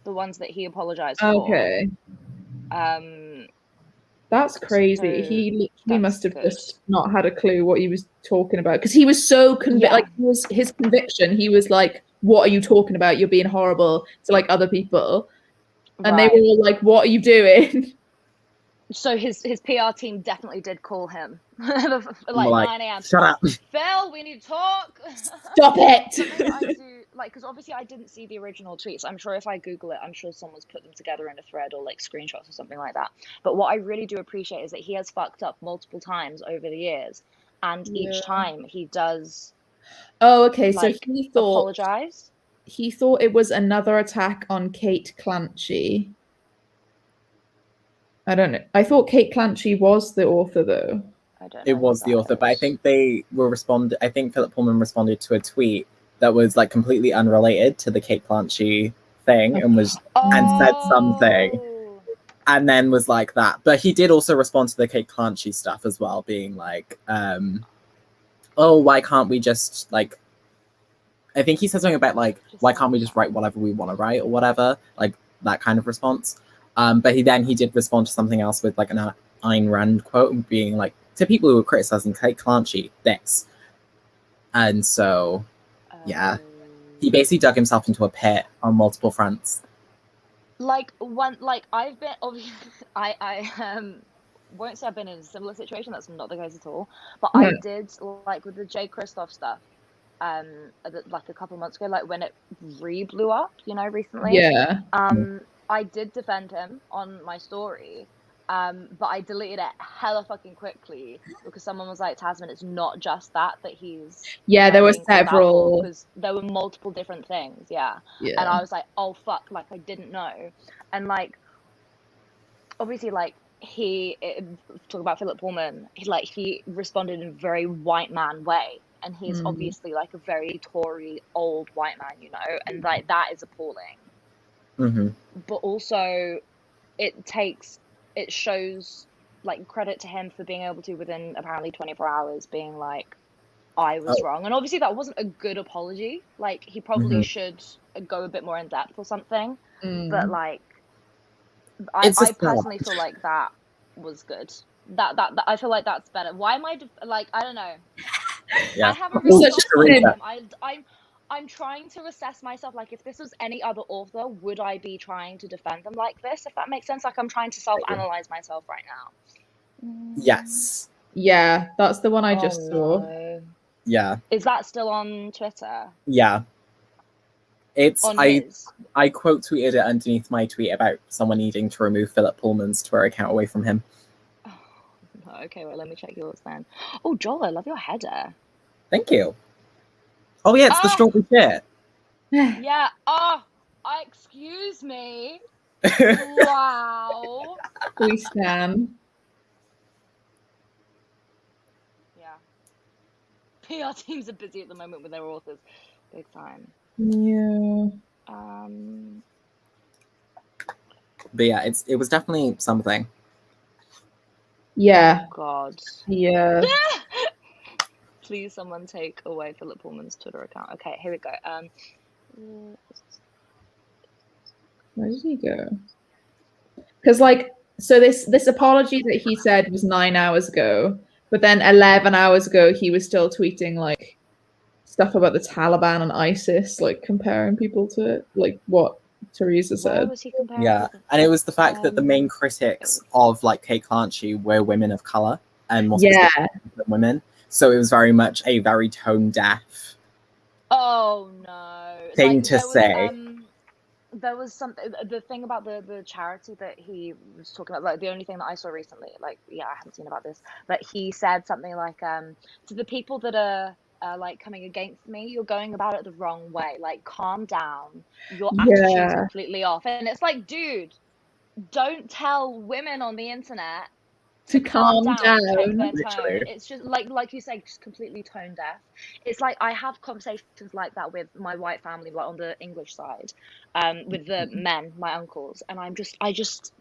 the ones that he apologized for. Okay. That's crazy. So he literally must have just not had a clue what he was talking about because he was so convinced. Like, his conviction. He was like, "What are you talking about? You're being horrible to like other people." And they were all like, "What are you doing?" So his PR team definitely did call him like 9 a.m. Shut up, Phil. We need to talk. Stop it. I do, like, because obviously I didn't see the original tweets. I'm sure if I Google it, I'm sure someone's put them together in a thread or like screenshots or something like that. But what I really do appreciate is that he has fucked up multiple times over the years, and each time he does. Oh, okay. Like, so he thought apologize. He thought it was another attack on Kate Clancy. I don't know. I thought Kate Clancy was the author, though. I don't know. It was the author, but I think they were responded. I think Philip Pullman responded to a tweet that was like completely unrelated to the Kate Clancy thing, and said something, and then was like that. But he did also respond to the Kate Clancy stuff as well, being like, "Oh, why can't we just like?" I think he said something about like, "Why can't we just write whatever we want to write or whatever?" Like that kind of response. But he did respond to something else with like an Ayn Rand quote, being like, to people who were criticizing Kate Clancy, this. And so, yeah, he basically dug himself into a pit on multiple fronts. I've been, obviously, I won't say I've been in a similar situation. That's not the case at all. But I did, like, with the Jay Kristoff stuff, like a couple months ago, like when it blew up, recently. Yeah. I did defend him on my story, but I deleted it hella fucking quickly because someone was like, Tasman, it's not just that he's... Yeah, there were several. Because there were multiple different things, yeah. And I was like, oh, fuck, like, I didn't know. And, like, obviously, like, talk about Philip Pullman, he responded in a very white man way. And he's obviously, like, a very Tory, old white man, and, like, that is appalling. Mm-hmm. But also it shows like credit to him for being able to within apparently 24 hours being like, I was wrong. And obviously that wasn't a good apology. Like he probably should go a bit more in depth or something. But like I personally feel like that was good. That I feel like that's better. Why am I I don't know. Yeah. I haven't really I'm trying to assess myself, like, if this was any other author, would I be trying to defend them like this, if that makes sense? Like, I'm trying to self-analyze myself right now. Yes. Yeah, that's the one I just saw. No. Yeah. Is that still on Twitter? Yeah. It's... his? I quote tweeted it underneath my tweet about someone needing to remove Philip Pullman's Twitter account away from him. Oh, okay, well, let me check yours then. Oh, Joel, I love your header. Thank you. Oh, yeah, it's the strawberry shit. Yeah. Oh, excuse me. Wow. We stand. Yeah. PR teams are busy at the moment with their authors, big time. Yeah. But yeah, it was definitely something. Yeah. Oh God. Yeah. Please, someone take away Philip Pullman's Twitter account. Okay, here we go. Where did he go? Because like, so this apology that he said was 9 hours ago, but then 11 hours ago he was still tweeting like stuff about the Taliban and ISIS, like comparing people to it, like what Theresa said. Where was he comparing? Yeah, and it was the fact that the main critics of like Kate Clancy were women of color and more specifically women. So it was very much a very tone deaf. Oh no! Thing to say. There was something. The thing about the charity that he was talking about, like the only thing that I saw recently, like I haven't seen about this, but he said something like, to the people that are like coming against me, you're going about it the wrong way. Like, calm down. Your attitude's completely off. And it's like, dude, don't tell women on the internet to calm down. Check their tone. It's just like you say, just completely tone deaf. It's like I have conversations like that with my white family, like on the English side, with the men, my uncles, and I just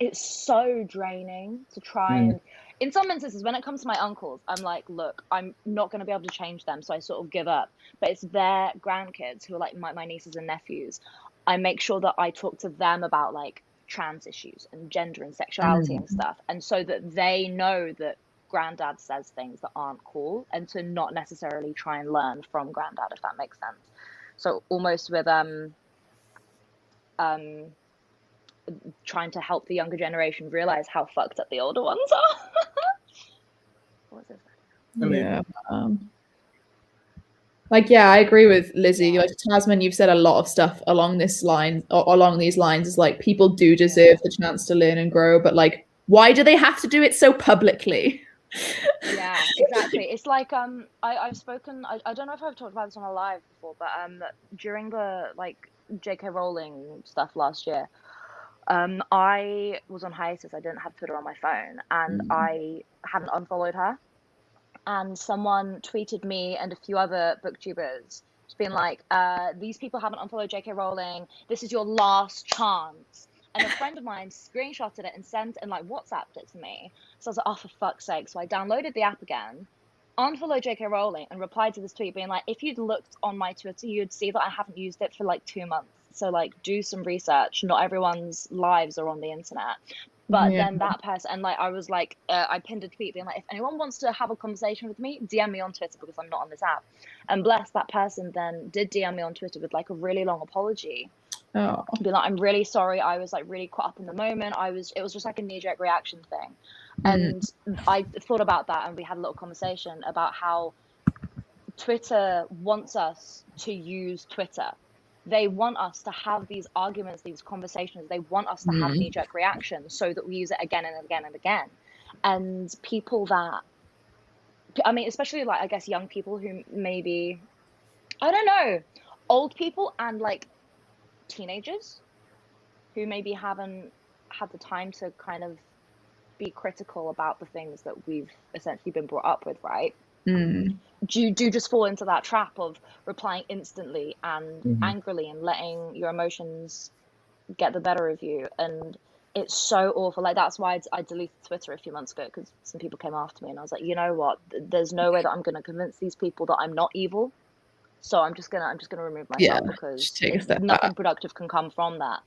it's so draining to try and in some instances when it comes to my uncles, I'm like, look, I'm not going to be able to change them, so I sort of give up. But it's their grandkids who are like my nieces and nephews. I make sure that I talk to them about like trans issues and gender and sexuality and stuff, and so that they know that granddad says things that aren't cool, and to not necessarily try and learn from granddad, if that makes sense. So almost with trying to help the younger generation realize how fucked up the older ones are. What was this? Yeah. Like, yeah, I agree with Lizzie. Yeah. Like, Tasman, you've said a lot of stuff along this line, or along these lines, is like, people do deserve the chance to learn and grow, but like, why do they have to do it so publicly? Yeah, exactly. It's like I've spoken. I don't know if I've talked about this on a live before, but during the like J.K. Rowling stuff last year, I was on hiatus. I didn't have Twitter on my phone, and I hadn't unfollowed her. And someone tweeted me and a few other booktubers just being like, these people haven't unfollowed J.K. Rowling. This is your last chance. And a friend of mine screenshotted it and sent and like WhatsApped it to me. So I was like, oh, for fuck's sake. So I downloaded the app again, unfollowed J.K. Rowling, and replied to this tweet being like, if you'd looked on my Twitter, you'd see that I haven't used it for like 2 months. So like, do some research. Not everyone's lives are on the internet. But then that person, and like I was like, I pinned a tweet being like, if anyone wants to have a conversation with me, DM me on Twitter because I'm not on this app. And bless, that person then did DM me on Twitter with like a really long apology. Oh. Be like, I'm really sorry. I was like really caught up in the moment. It was just like a knee-jerk reaction thing. And I thought about that, and we had a little conversation about how Twitter wants us to use Twitter. They want us to have these arguments, these conversations. They want us to have knee-jerk reactions so that we use it again and again and again. And people that, I mean, especially like, I guess, young people who maybe, I don't know, old people and like teenagers who maybe haven't had the time to kind of be critical about the things that we've essentially been brought up with, right? Do just fall into that trap of replying instantly and angrily and letting your emotions get the better of you. And it's so awful. Like, that's why I deleted Twitter a few months ago, because some people came after me, and I was like, you know what? There's no way that I'm going to convince these people that I'm not evil. So I'm just gonna remove myself, because nothing productive can come from that.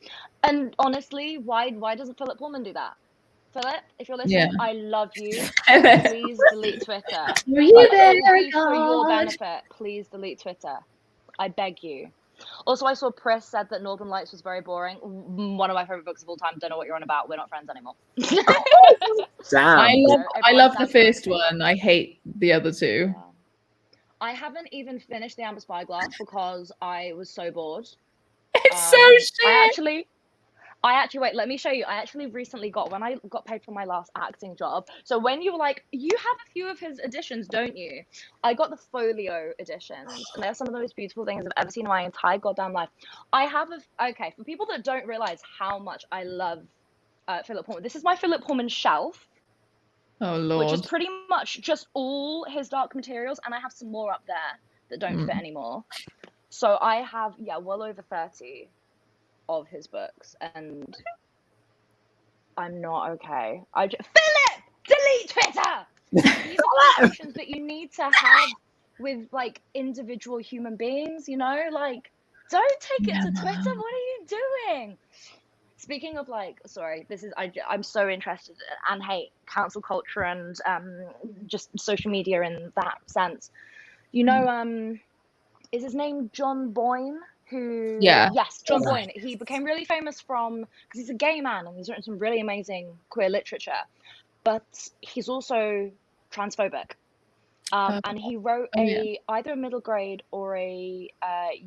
And honestly, why doesn't Philip Pullman do that? Philip, if you're listening, I love you. Please delete Twitter. For your benefit, please delete Twitter. I beg you. Also, I saw Press said that Northern Lights was very boring. One of my favorite books of all time. Don't know what you're on about. We're not friends anymore. Damn. I love the first one. I hate the other two. Yeah. I haven't even finished The Amber Spyglass because I was so bored. It's so shit. I actually, wait, let me show you. I actually recently when I got paid for my last acting job. So when you were like, you have a few of his editions, don't you? I got the folio editions, and they're some of the most beautiful things I've ever seen in my entire goddamn life. I have okay, for people that don't realize how much I love Philip Pullman, this is my Philip Pullman shelf. Oh Lord. Which is pretty much just all his dark materials, and I have some more up there that don't fit anymore. So I have well over 30 of his books, and I'm not okay. Philip, delete Twitter. These are conversations that you need to have with like individual human beings, you know, like don't take it to Twitter. What are you doing? Speaking of like, sorry, this is I'm so interested and hate cancel culture and just social media in that sense. You know, is his name John Boyne? Yes, John Boyne. He became really famous because he's a gay man and he's written some really amazing queer literature, but he's also transphobic. And he wrote either a middle grade or a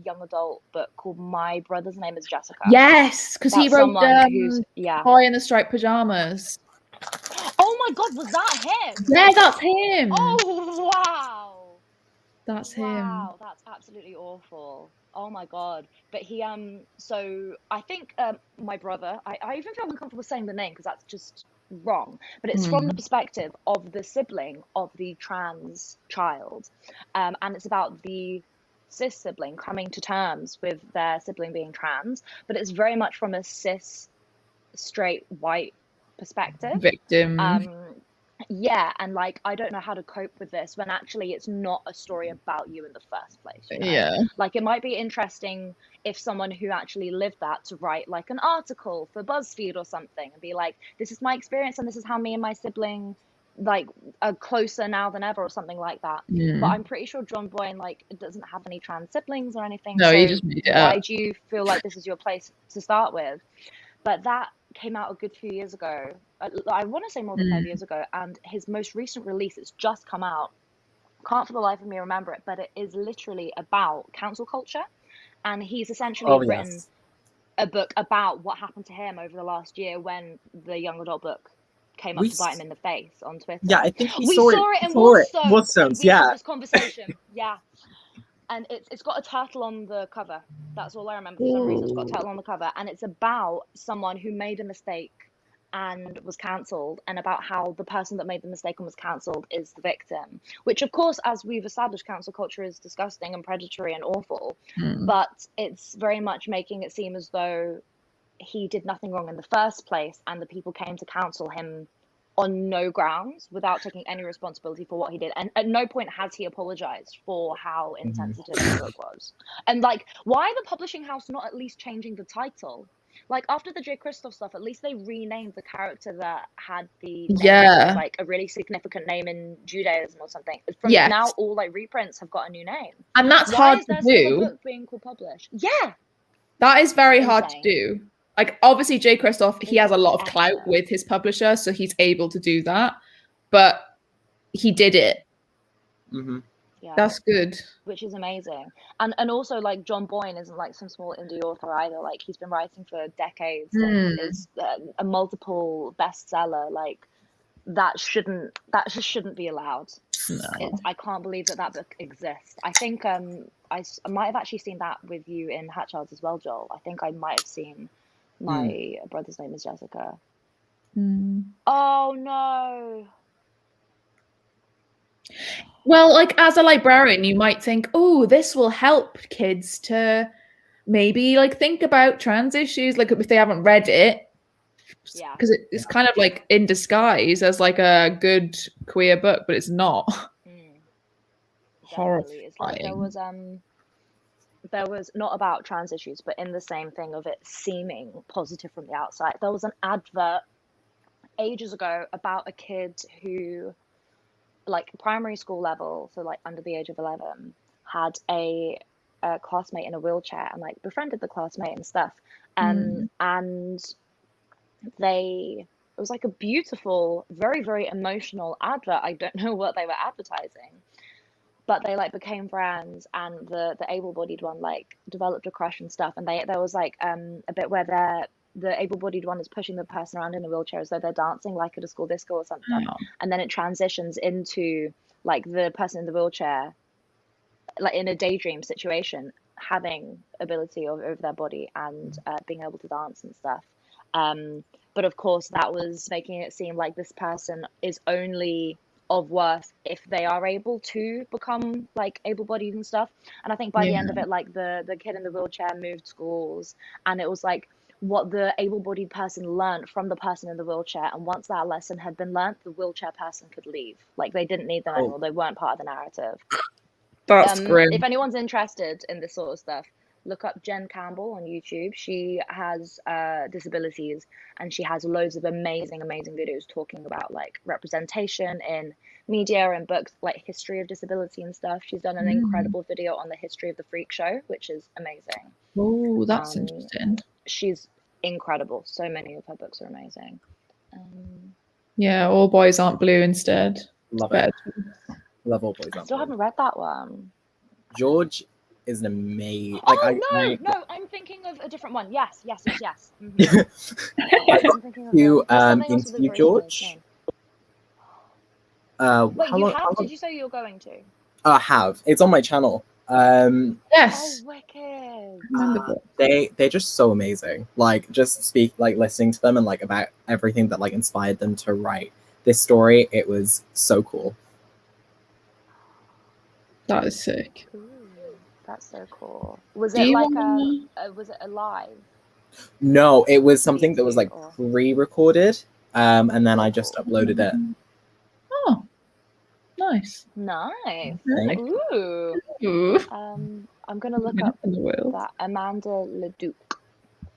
young adult book called My Brother's Name is Jessica. Yes, because he wrote Boy in the Striped Pajamas. Oh my God, was that him? Yeah, that's him. Oh wow. That's him. Wow, that's absolutely awful. Oh my God. But he so I think My Brother, I even feel uncomfortable saying the name because that's just wrong, but it's from the perspective of the sibling of the trans child, and it's about the cis sibling coming to terms with their sibling being trans, but it's very much from a cis straight white perspective. Victim. Yeah, and like I don't know how to cope with this when actually it's not a story about you in the first place, you know? Yeah, like it might be interesting if someone who actually lived that to write like an article for BuzzFeed or something and be like, this is my experience and this is how me and my sibling like are closer now than ever or something like that. But I'm pretty sure John Boyne like doesn't have any trans siblings or anything. No, so he just made it why up. do you feel like this is your place to start with? But that came out a good few years ago. I want to say more than 5 years ago. And his most recent release, it's just come out. Can't for the life of me remember it, but it is literally about cancel culture. And he's essentially written a book about what happened to him over the last year when the young adult book came up to bite him in the face on Twitter. Yeah, I think we saw it in Waterstones. Yeah. This conversation. Yeah. And it's got a turtle on the cover. That's all I remember. For some reason, it's got a turtle on the cover, and it's about someone who made a mistake and was cancelled, and about how the person that made the mistake and was cancelled is the victim. Which, of course, as we've established, cancel culture is disgusting and predatory and awful. But it's very much making it seem as though he did nothing wrong in the first place, and the people came to cancel him on no grounds without taking any responsibility for what he did, and at no point has he apologized for how insensitive the book was. And like, why the publishing house not at least changing the title? Like after the J. Kristoff stuff, at least they renamed the character that had the name, like a really significant name in Judaism or something. From now, all like reprints have got a new name, and that's hard to do. Why is there still a book being called published? Yeah, that is very hard to do. Like, obviously, J. Kristoff, he has a lot of clout with his publisher, so he's able to do that. But he did it. Yeah, that's good. Which is amazing. And also, like, John Boyne isn't like some small indie author either. Like, he's been writing for decades and is a multiple bestseller. Like, that just shouldn't be allowed. No. I can't believe that book exists. I think I might have actually seen that with you in Hatchilds as well, Joel. I think I might have seen My Brother's Name is Jessica. Oh no. Well, like as a librarian, you might think, oh, this will help kids to maybe like think about trans issues, like if they haven't read it. Yeah. Because it's kind of like in disguise as like a good queer book, but it's not. Horrifying. It's like there was not about trans issues, but in the same thing of it seeming positive from the outside. There was an advert ages ago about a kid who, like primary school level, so like under the age of 11, had a classmate in a wheelchair and like befriended the classmate and stuff. And it was like a beautiful, very, very emotional advert. I don't know what they were advertising, but they like became friends, and the able-bodied one like developed a crush and stuff. And there was like a bit where the able-bodied one is pushing the person around in a wheelchair as though they're dancing like at a school disco or something. And then it transitions into like the person in the wheelchair, like in a daydream situation, having ability over their body and being able to dance and stuff. But of course, that was making it seem like this person is only of worth if they are able to become like able-bodied and stuff. And I think by the end of it, like the kid in the wheelchair moved schools, and it was like what the able-bodied person learned from the person in the wheelchair, and once that lesson had been learned, the wheelchair person could leave. Like they didn't need them anymore. They weren't part of the narrative. That's great. If anyone's interested in this sort of stuff, look up Jen Campbell on YouTube. She has disabilities, and she has loads of amazing videos talking about like representation in media and books, like history of disability and stuff. She's done an incredible video on the history of the freak show, which is amazing. Oh, that's interesting. She's incredible. So many of her books are amazing. Yeah, All Boys Aren't Blue instead. Love it. Love All Boys Aren't Blue. I still haven't read that one. George is an amazing. No, I'm thinking of a different one. Yes. Mm-hmm. I'm thinking of you interview George. Wait, did you say you're going to? I have. It's on my channel. Yes. Oh, wicked. They're just so amazing. Like, just listening to them and like about everything that like inspired them to write this story. It was so cool. That is sick. Ooh, that's so cool. Was it like was it a live? No, it was something that was like pre-recorded, and then I just uploaded it. Oh, nice. Ooh. I'm gonna look up that Amanda Leduc.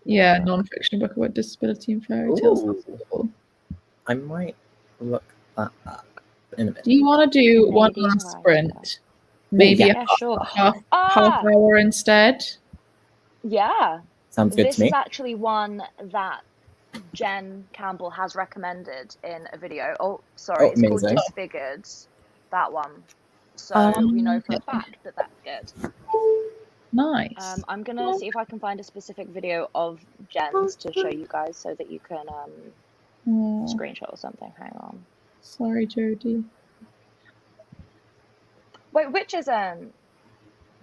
Yeah, non-fiction book about disability and fairy tales. I might look that up in a bit. Do you want to do one last sprint? Maybe half hour instead? Yeah. Sounds good to me. This is actually one that Jen Campbell has recommended in a video. Oh, sorry. It's called Disfigured. That one. So we know for a fact that that's good. Nice. I'm going to see if I can find a specific video of Jen's to show you guys so that you can screenshot or something. Hang on. Sorry, Jodie. Wait, which is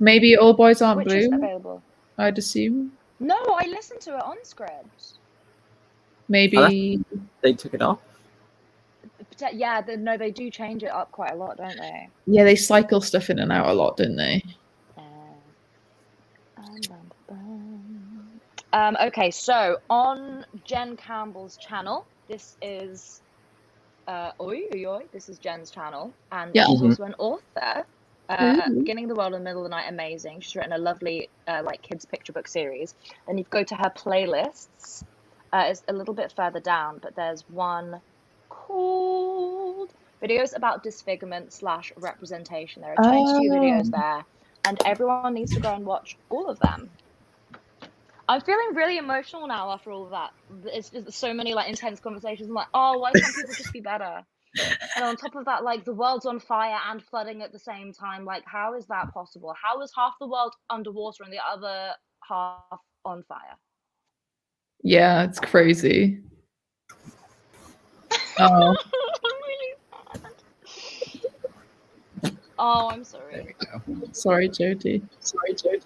maybe All Boys Aren't Blue? Which is available? I'd assume. No, I listened to it on script. Maybe they took it off. Yeah, no, they do change it up quite a lot, don't they? Yeah, they cycle stuff in and out a lot, don't they? Okay, so on Jen Campbell's channel, this is this is Jen's channel, and she's also an author. Beginning the World in the Middle of the Night, amazing. She's written a lovely like kids picture book series. Then you go to her playlists. It's a little bit further down, but there's one called Videos About Disfigurement / Representation. There are 22 videos there, and everyone needs to go and watch all of them. I'm feeling really emotional now after all of that. It's just so many like intense conversations. I'm like, oh, why can't people just be better? And on top of that, like the world's on fire and flooding at the same time. Like, how is that possible? How is half the world underwater and the other half on fire? Yeah, it's crazy. Oh. I'm really sad. Oh, I'm sorry. There we go. Sorry, Jodie.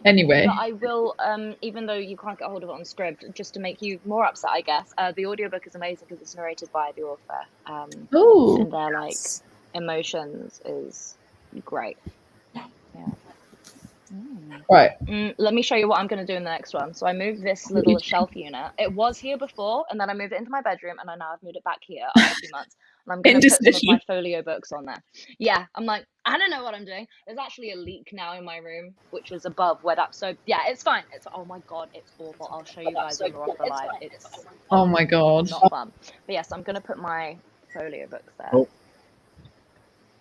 Anyway. But I will, even though you can't get hold of it on script, just to make you more upset, I guess, the audiobook is amazing because it's narrated by the author. And their, like, emotions is great. Yeah. Right. Let me show you what I'm going to do in the next one. So I moved this little shelf unit. It was here before, and then I moved it into my bedroom, and now I've moved it back here after 2 months. And I'm going to put some of my folio books on there. Yeah, I'm like, I don't know what I'm doing. There's actually a leak now in my room, which was above wet up. So yeah, it's fine. It's oh my god, it's awful. I'll show you guys when we're off the live. It's oh my god, not fun. But yes, I'm going to put my folio books there. Oh.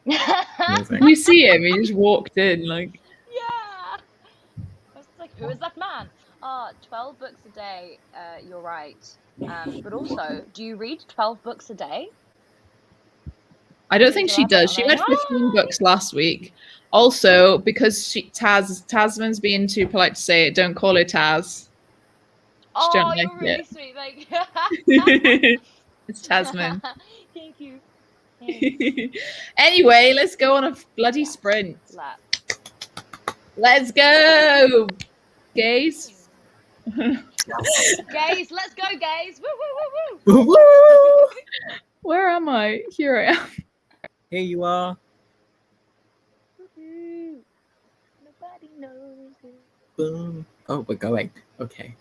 You see him? He just walked in like. Yeah. I was like, who is that man? 12 books a day. You're right. But also, do you read 12 books a day? I don't think she does. She read 15 books last week. Also, because Tasman's being too polite to say it, don't call her Taz. Oh, don't you're like really it. sweet. Like, it's Tasman. Thank you. Anyway, let's go on a bloody sprint. Let's go, guys. Gays, let's go, gays! Woo, woo, woo, woo! Woo, woo! Where am I? Here I am. Here you are. Nobody knows it. Boom. Oh, we're going. Okay.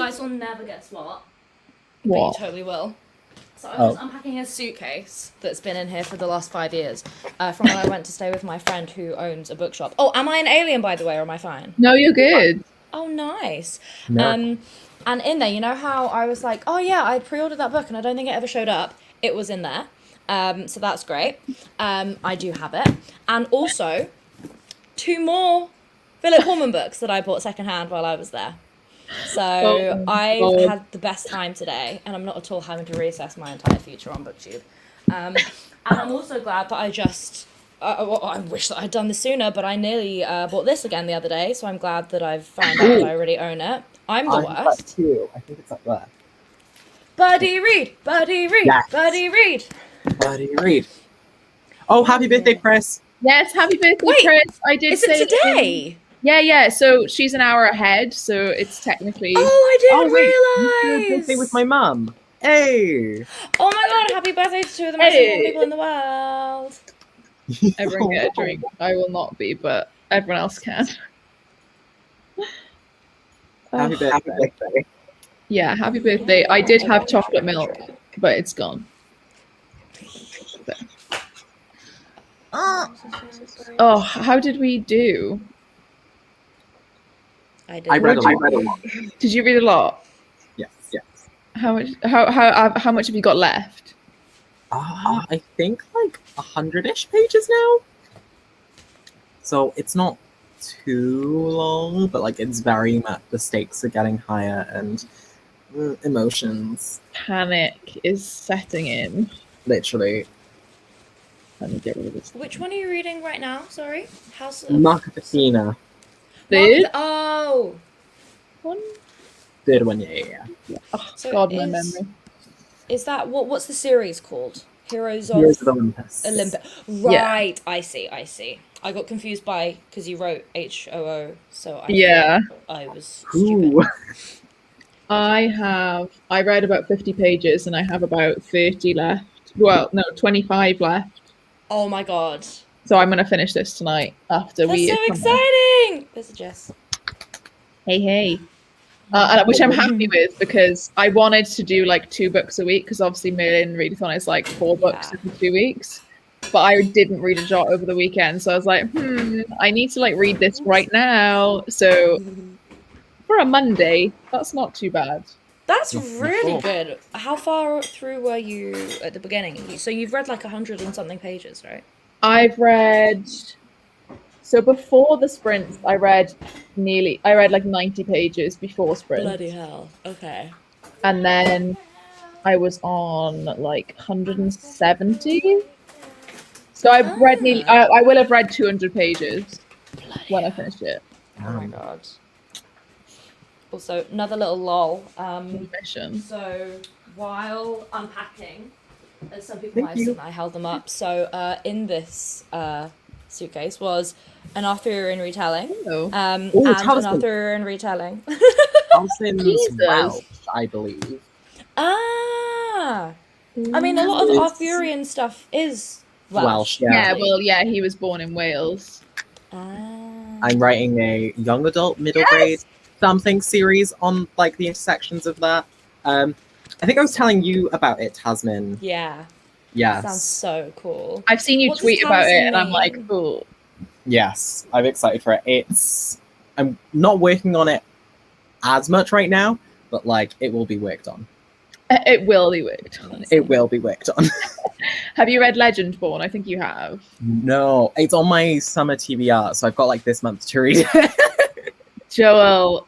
guys will never guess what. What? But you totally will. So I was just unpacking a suitcase that's been in here for the last 5 years from when I went to stay with my friend who owns a bookshop. Oh, am I an alien, by the way, or am I fine? No, you're good. Oh, nice. No. And in there, you know how I was like, oh yeah, I pre-ordered that book and I don't think it ever showed up. It was in there. So that's great. I do have it. And also, 2 more Philip Pullman books that I bought secondhand while I was there. So I've had the best time today, and I'm not at all having to reassess my entire future on BookTube. And I'm also glad that I just, I wish that I'd done this sooner, but I nearly bought this again the other day, so I'm glad that I've found out that I already own it. I'm the worst. Too. I think it's up there. Buddy read, buddy read, yes. Buddy read. Buddy read. Oh, happy birthday, Chris. Yes, happy birthday, Chris. I did say it today? Yeah. So she's an hour ahead, so it's technically. Oh, I didn't realize. Birthday with my mum. Hey. Oh my god! Happy birthday to 2 of the most important people in the world. Everyone get a drink. I will not be, but everyone else can. Happy birthday. Yeah, happy birthday. I did have chocolate milk, but it's gone. Oh, how did we do? I read a lot. Did you read a lot? Yes. How much? How much have you got left? I think like 100-ish pages now. So it's not too long, but like it's very much, the stakes are getting higher and emotions. Panic is setting in. Literally. Let me get rid of this. Which one are you reading right now? Sorry, House of Katarina. Third? Oh. Third one, yeah. Oh, so God, my memory. Is that what's the series called? Heroes of Olympus. Right, yeah. I see. I got confused because you wrote HOO, so I was stupid. I read about 50 pages and I have about 30 left. Well, no, 25 left. Oh my god. So I'm going to finish this tonight after That's so exciting! There's a Jess. Hey. Which I'm happy with because I wanted to do like 2 books a week because obviously Merlin Readathon is like 4 books in 2 weeks. But I didn't read a jot over the weekend. So I was like, I need to like read this right now. So for a Monday, that's not too bad. That's really good. How far through were you at the beginning? So you've read like 100 and something pages, right? I've read... So before the sprints, I read like 90 pages before sprints. Bloody hell. Okay. And then I was on like 170. So I've read I will have read 200 pages when I finish it. Oh my god. Also, another little lol. So while unpacking, as some people might have seen, I held them up. So in this suitcase was an Arthurian retelling, and an Arthurian retelling. Tolkien's Welsh, I believe. I mean, a lot of Arthurian stuff is Welsh. Yeah, he was born in Wales. I'm writing a young adult, middle grade something series on like the intersections of that. I think I was telling you about it, Tasmin. Yeah. Yes. Sounds so cool. I've seen you tweet about it and I'm like, cool. Yes, I'm excited for it. I'm not working on it as much right now, but like it will be worked on. It will be worked on. It will be worked on. Have you read Legendborn? I think you have. No, it's on my summer TBR, so I've got like this month to read it. Joel,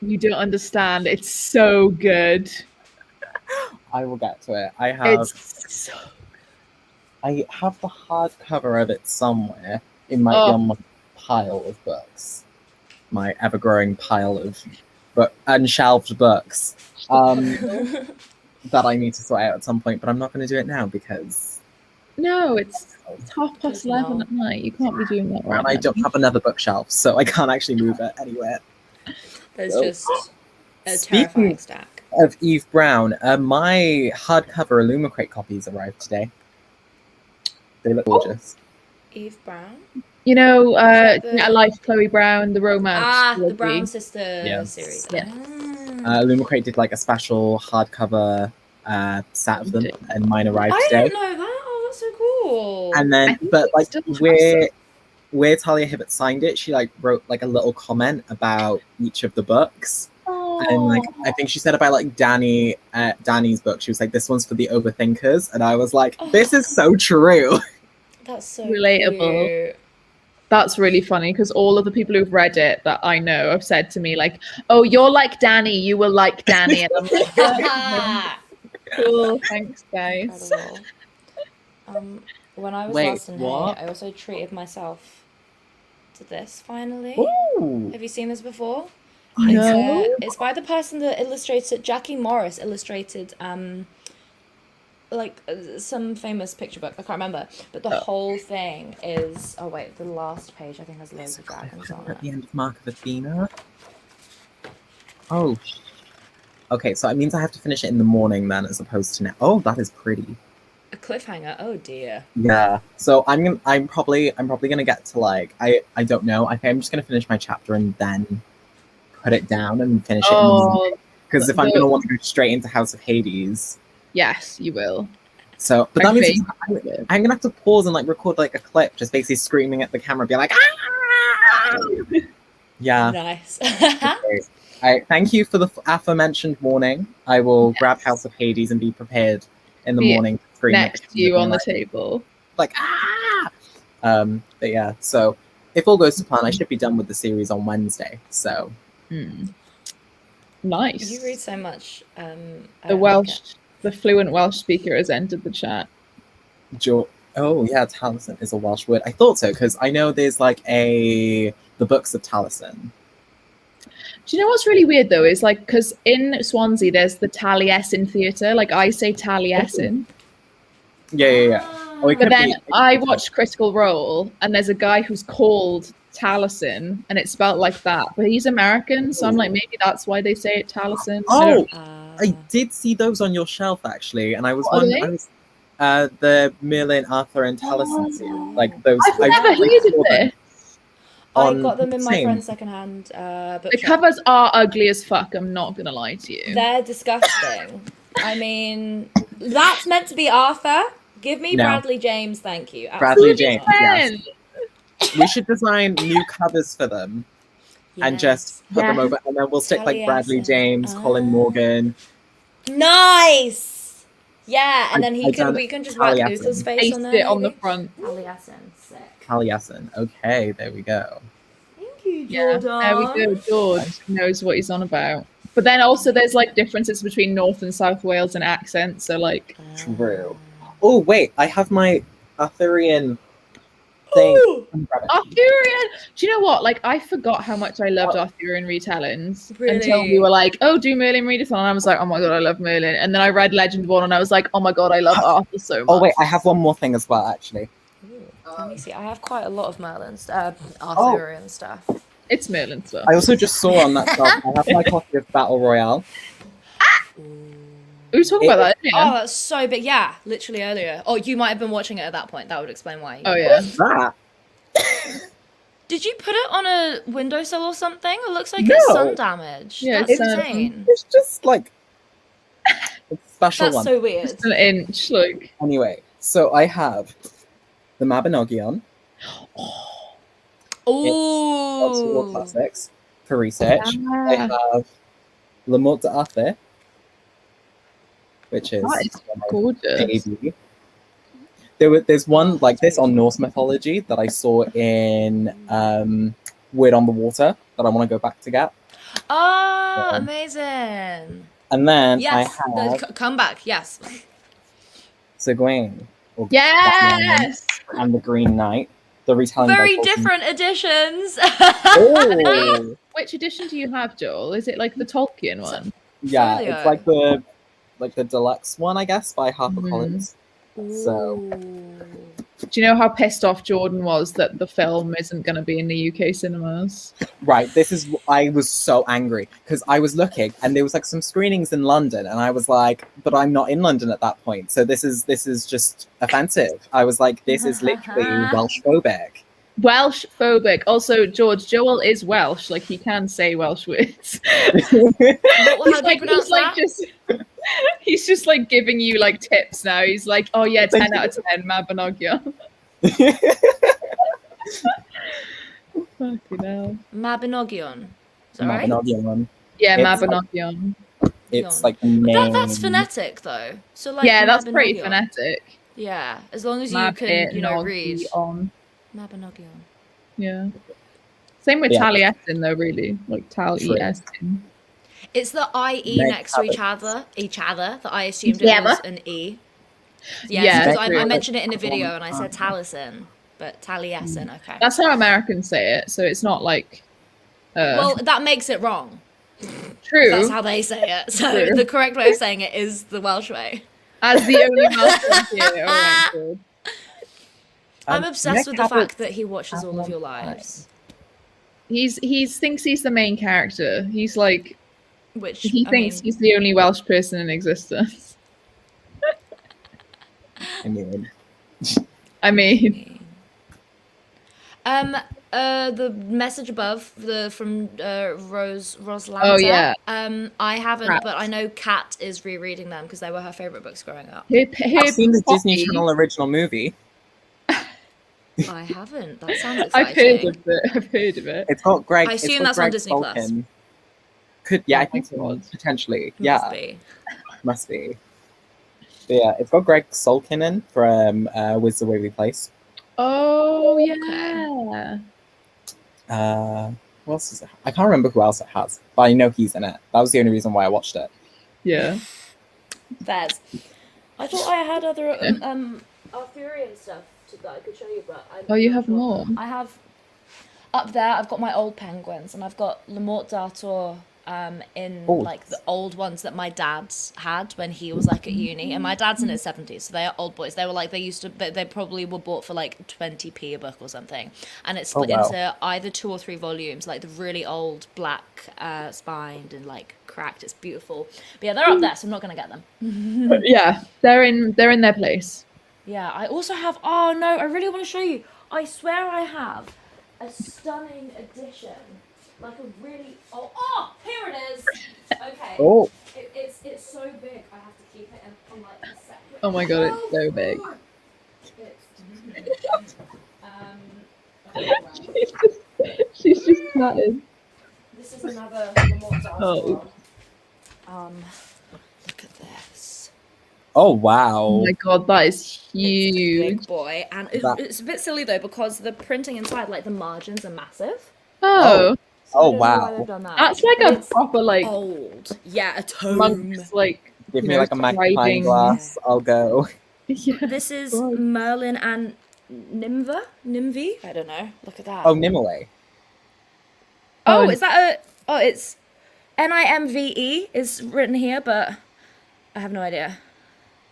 you don't understand. It's so good. I will get to it. I have the hardcover of it somewhere. It might be on my pile of books. My ever-growing pile of unshelved books. That I need to sort out at some point, but I'm not going to do it now because... No, it's 11:30 at night. You can't be doing that right now. And I don't have another bookshelf, so I can't actually move it anywhere. There's just a terrifying stack. Of Eve Brown, my hardcover Illumicrate copies arrived today. They look gorgeous. Eve Brown? You know, A Life, Chloe Brown, the romance. The Brown Sister series. Yeah. Lumacrate did like a special hardcover set of them, and mine arrived today. I didn't know that. Oh, that's so cool. And then, but like where Talia Hibbert signed it, she like wrote like a little comment about each of the books. And like I think she said about like Danny's book, she was like, "This one's for the overthinkers," and I was like, "This is so true." That's so relatable. Cute. That's really funny because all of the people who've read it that I know have said to me like, "Oh, you're like Danny. You will like Danny." And I'm like, cool, thanks, guys. When I was last in here, I also treated myself to this. Finally, have you seen this before? No. It's by the person that illustrated, Jackie Morris illustrated like some famous picture book. I can't remember, but the whole thing is. Oh wait, the last page I think has loads of dragons on it. At the end of Mark of Athena. Oh. Okay, so it means I have to finish it in the morning then, as opposed to now. Oh, that is pretty. A cliffhanger. Oh dear. Yeah. So I'm probably gonna get to like I don't know. I think I'm just gonna finish my chapter and then put it down and finish it in the morning. Because if I'm gonna want to go straight into House of Hades. Yes, you will. So, but that means I'm gonna have to pause and like record like a clip, just basically screaming at the camera, be like, "Ah!" Yeah. Nice. Okay. Thank you for the aforementioned warning. I will grab House of Hades and be prepared in the morning to scream next to you on the table. Like But yeah, so if all goes to plan, I should be done with the series on Wednesday. So nice. You read so much. The fluent Welsh speaker has entered the chat. Oh yeah, Taliesin is a Welsh word. I thought so because I know there's like the books of Taliesin. Do you know what's really weird though? Is like because in Swansea there's the Taliesin Theatre. Like I say Taliesin. Yeah. But then I watched Critical Role and there's a guy who's called Taliesin and it's spelled like that, but he's American, so I'm like maybe that's why they say it Taliesin. Oh, I did see those on your shelf actually, and I was wondering. The Merlin, Arthur, and Taliesin series, like those. I've never heard of this. I got them in my friend's secondhand book. The covers are ugly as fuck. I'm not gonna lie to you. They're disgusting. I mean, that's meant to be Arthur. Give me Bradley James, thank you. Bradley James. Yes. We should design new covers for them, and just put them over, and then we'll stick like Bradley James, Colin Morgan. Nice. Yeah, and then we can just write Luther's face on there. It on the front. Taliesin, sick. Taliesin. Okay, there we go. Thank you, Jordan. There we go. George knows what he's on about. But then also there's like differences between North and South Wales and accents. So like. True. Oh wait, I have my Arthurian thing. Arthurian. Do you know what? Like I forgot how much I loved Arthurian retellings until we were like, "Oh, do Merlin Readathon," and I was like, "Oh my god, I love Merlin." And then I read Legend Born, and I was like, "Oh my god, I love Arthur so much." Oh wait, I have one more thing as well, actually. Let me see. I have quite a lot of Merlin's Arthurian stuff. It's Merlin stuff. I also just saw on that shelf. I have my copy of Battle Royale. We were talking about that, didn't we? Oh, that's so big. Yeah, literally earlier. Oh, you might have been watching it at that point. That would explain why. Oh, yeah. What's that? Did you put it on a windowsill or something? It looks like it's sun damage. Yeah, that's insane. It's just like a special one. That's so weird. Just an inch, like. Anyway, so I have the Mabinogion. Oh. It's classics for research. I have Le Morte d'Arthur, which is gorgeous. Baby. There's one like this on Norse mythology that I saw in Word on the Water that I want to go back to get. Oh, amazing. And then yes, I have come back, yes. Seguin. Yes! And the Green Knight. The retelling. Very different editions. Oh. Which edition do you have, Joel? Is it like the Tolkien one? Yeah, it's like the deluxe one, I guess, by HarperCollins. So, do you know how pissed off Jordan was that the film isn't going to be in the UK cinemas? Right, I was so angry because I was looking and there was like some screenings in London and I was like, but I'm not in London at that point, so this is just offensive. I was like, this is literally Welsh phobic. Welsh phobic. Also, George, Joel is Welsh. Like, he can say Welsh words. How do you pronounce that? He's just like giving you like tips now. He's like, oh yeah, 10 out of 10, Mabinogion. Fucking hell. Mabinogion. Is that right? Mabinogion. Yeah, It's Mabinogion. It's like the name. That's phonetic though. So like yeah, that's Mabinogion. pretty phonetic. Yeah, as long as you can, you know, read. Mabinogion. Yeah. Same with Taliesin though, really. Like Taliesin. It's the IE next to each other that I assumed it was an E. Yeah, because I mentioned it in a video and I said Taliesin, but Taliesin, okay. That's how Americans say it, so it's not like... well, that makes it wrong. True. That's how they say it. So the correct way of saying it is the Welsh way. As the only Welsh one here. All right, good. I'm obsessed with the fact that he watches all of your lives. He thinks he's the main character. He's like... He thinks he's the only Welsh person in existence. I mean... The message above from Roslanta. Oh yeah. I haven't, but I know Kat is rereading them because they were her favorite books growing up. I've seen the Disney Channel original movie. I haven't. That sounds exciting. I've heard of it. It's got Greg. I assume that's on Disney Plus. I think so, potentially. Must be. But yeah, it's got Greg Sulkinen from Wizard of Waverly Place. Oh yeah. What else is it? I can't remember who else it has, but I know he's in it. That was the only reason why I watched it. Yeah. Fairs. I thought I had other Arthurian stuff that I could show you, but you have more. I have up there. I've got my old penguins, and I've got Le Mort d'Arthur like the old ones that my dad's had when he was like at uni, and my dad's in his 70s, so they are old boys. They were like they probably were bought for like 20p a book or something, and it's split into either 2 or 3 volumes, like the really old black spined and like cracked. It's beautiful. But yeah, they're up there, so I'm not gonna get them. Yeah, they're in their place. Yeah, I also have, oh no, I really want to show you. I swear I have a stunning edition. Like a really here it is. Okay. Oh. It's so big. I have to keep it on like a separate. Oh my god, it's so big. She's just chatting. This is another Lamont Oh. Look at this. Oh wow. Oh my god, that is huge. Big boy, and it's a bit silly though because the printing inside, like the margins are massive. Oh. Oh wow. That's like a proper like old. Yeah, a tome. Monk's like give me like a magnifying glass. I'll go. Yeah. This is Merlin and Nimue? I don't know. Look at that. Oh, Nimue. Oh, is that it's Nimve is written here, but I have no idea.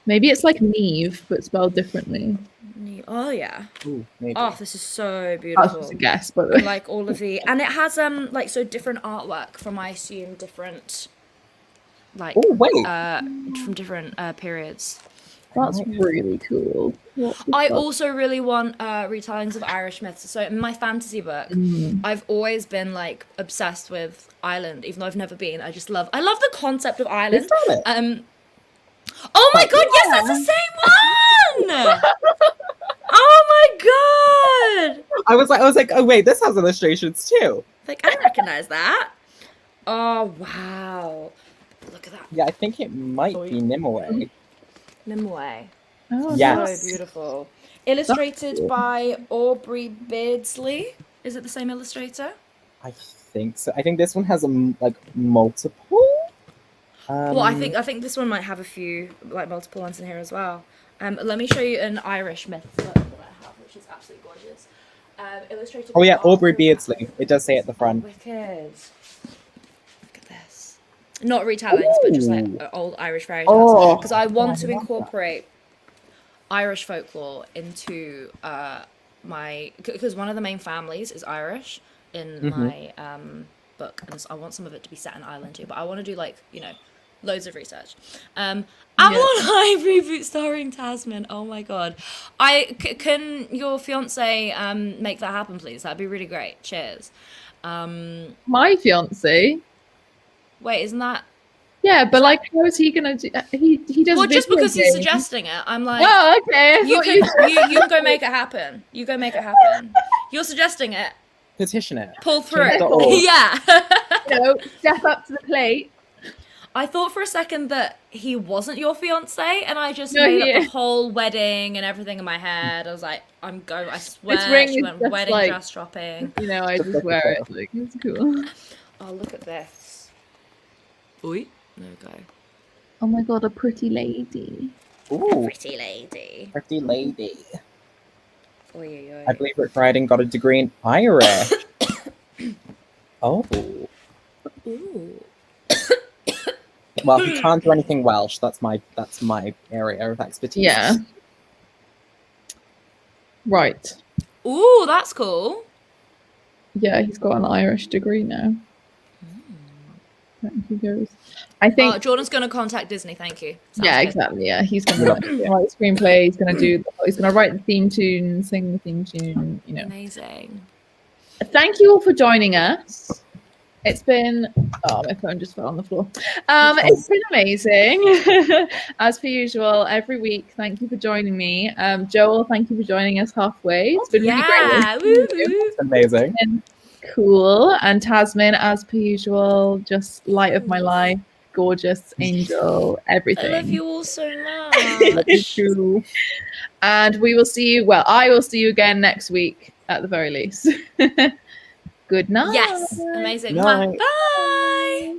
Maybe it's like Neve, but spelled differently. Oh yeah. Ooh, maybe. Oh, this is so beautiful. That's just a guess, but like all of the, and it has like so different artwork from I assume different like from different periods. That's really cool. I also really want retellings of Irish myths. So in my fantasy book, I've always been like obsessed with Ireland, even though I've never been. I love the concept of Ireland. Is that it? Oh my god, yes, that's the same one! Oh my god! I was like, oh wait, this has illustrations too. Like, I recognize that. Oh wow. Look at that. Yeah, I think it might be Nimue. Nimue. Oh, yes. So beautiful. Illustrated by Aubrey Beardsley. Is it the same illustrator? I think so. I think this one has like multiple. Well, I think this one might have a few like multiple ones in here as well. Let me show you an Irish myth book that I have, which is absolutely gorgeous. Illustrated. Oh yeah, Aubrey Beardsley. It does say at the front. Wicked. Look at this. Not retellings, but just like old Irish fairy tales. Because I want to incorporate Irish folklore into my, because one of the main families is Irish in my book, and I want some of it to be set in Ireland too. But I want to do like, you know, Loads of research. Avalon High reboot starring Tasman. Oh my god. Can your fiance make that happen, please? That'd be really great. Cheers. My fiance. Wait, isn't that? Yeah, but like, how is he gonna do? He does. Well, just because he's suggesting it, I'm like, oh, okay. You can go make it happen. You go make it happen. You're suggesting it. Petition it. Pull through. Yeah. Step up to the plate. I thought for a second that he wasn't your fiance, and I just made up the whole wedding and everything in my head. I was like, I swear she went wedding dress shopping. I just wear it. Like, it's cool. Oh, look at this. Oi. There we go. Oh my god, a pretty lady. Ooh. Pretty lady. Pretty lady. Oy, oy, oy. I believe Rick Riding got a degree in Irish. Oh. Ooh. Well, he can't do anything Welsh. That's my area of expertise. Yeah. Right. Ooh, that's cool. Yeah, he's got an Irish degree now. He goes. I think Jordan's going to contact Disney. Thank you. Sounds good. Exactly. Yeah, he's going to write the screenplay. He's going to write the theme tune, sing the theme tune. Amazing. Thank you all for joining us. It's been my phone just fell on the floor. It's been amazing. As per usual, every week. Thank you for joining me. Joel, thank you for joining us halfway. It's been really great. It's amazing. Cool. And Tasman, as per usual, just light of my life, gorgeous angel, everything. I love you all so much. Love you too. And we will see you. Well, I will see you again next week at the very least. Good night. Yes, amazing. Night. Bye.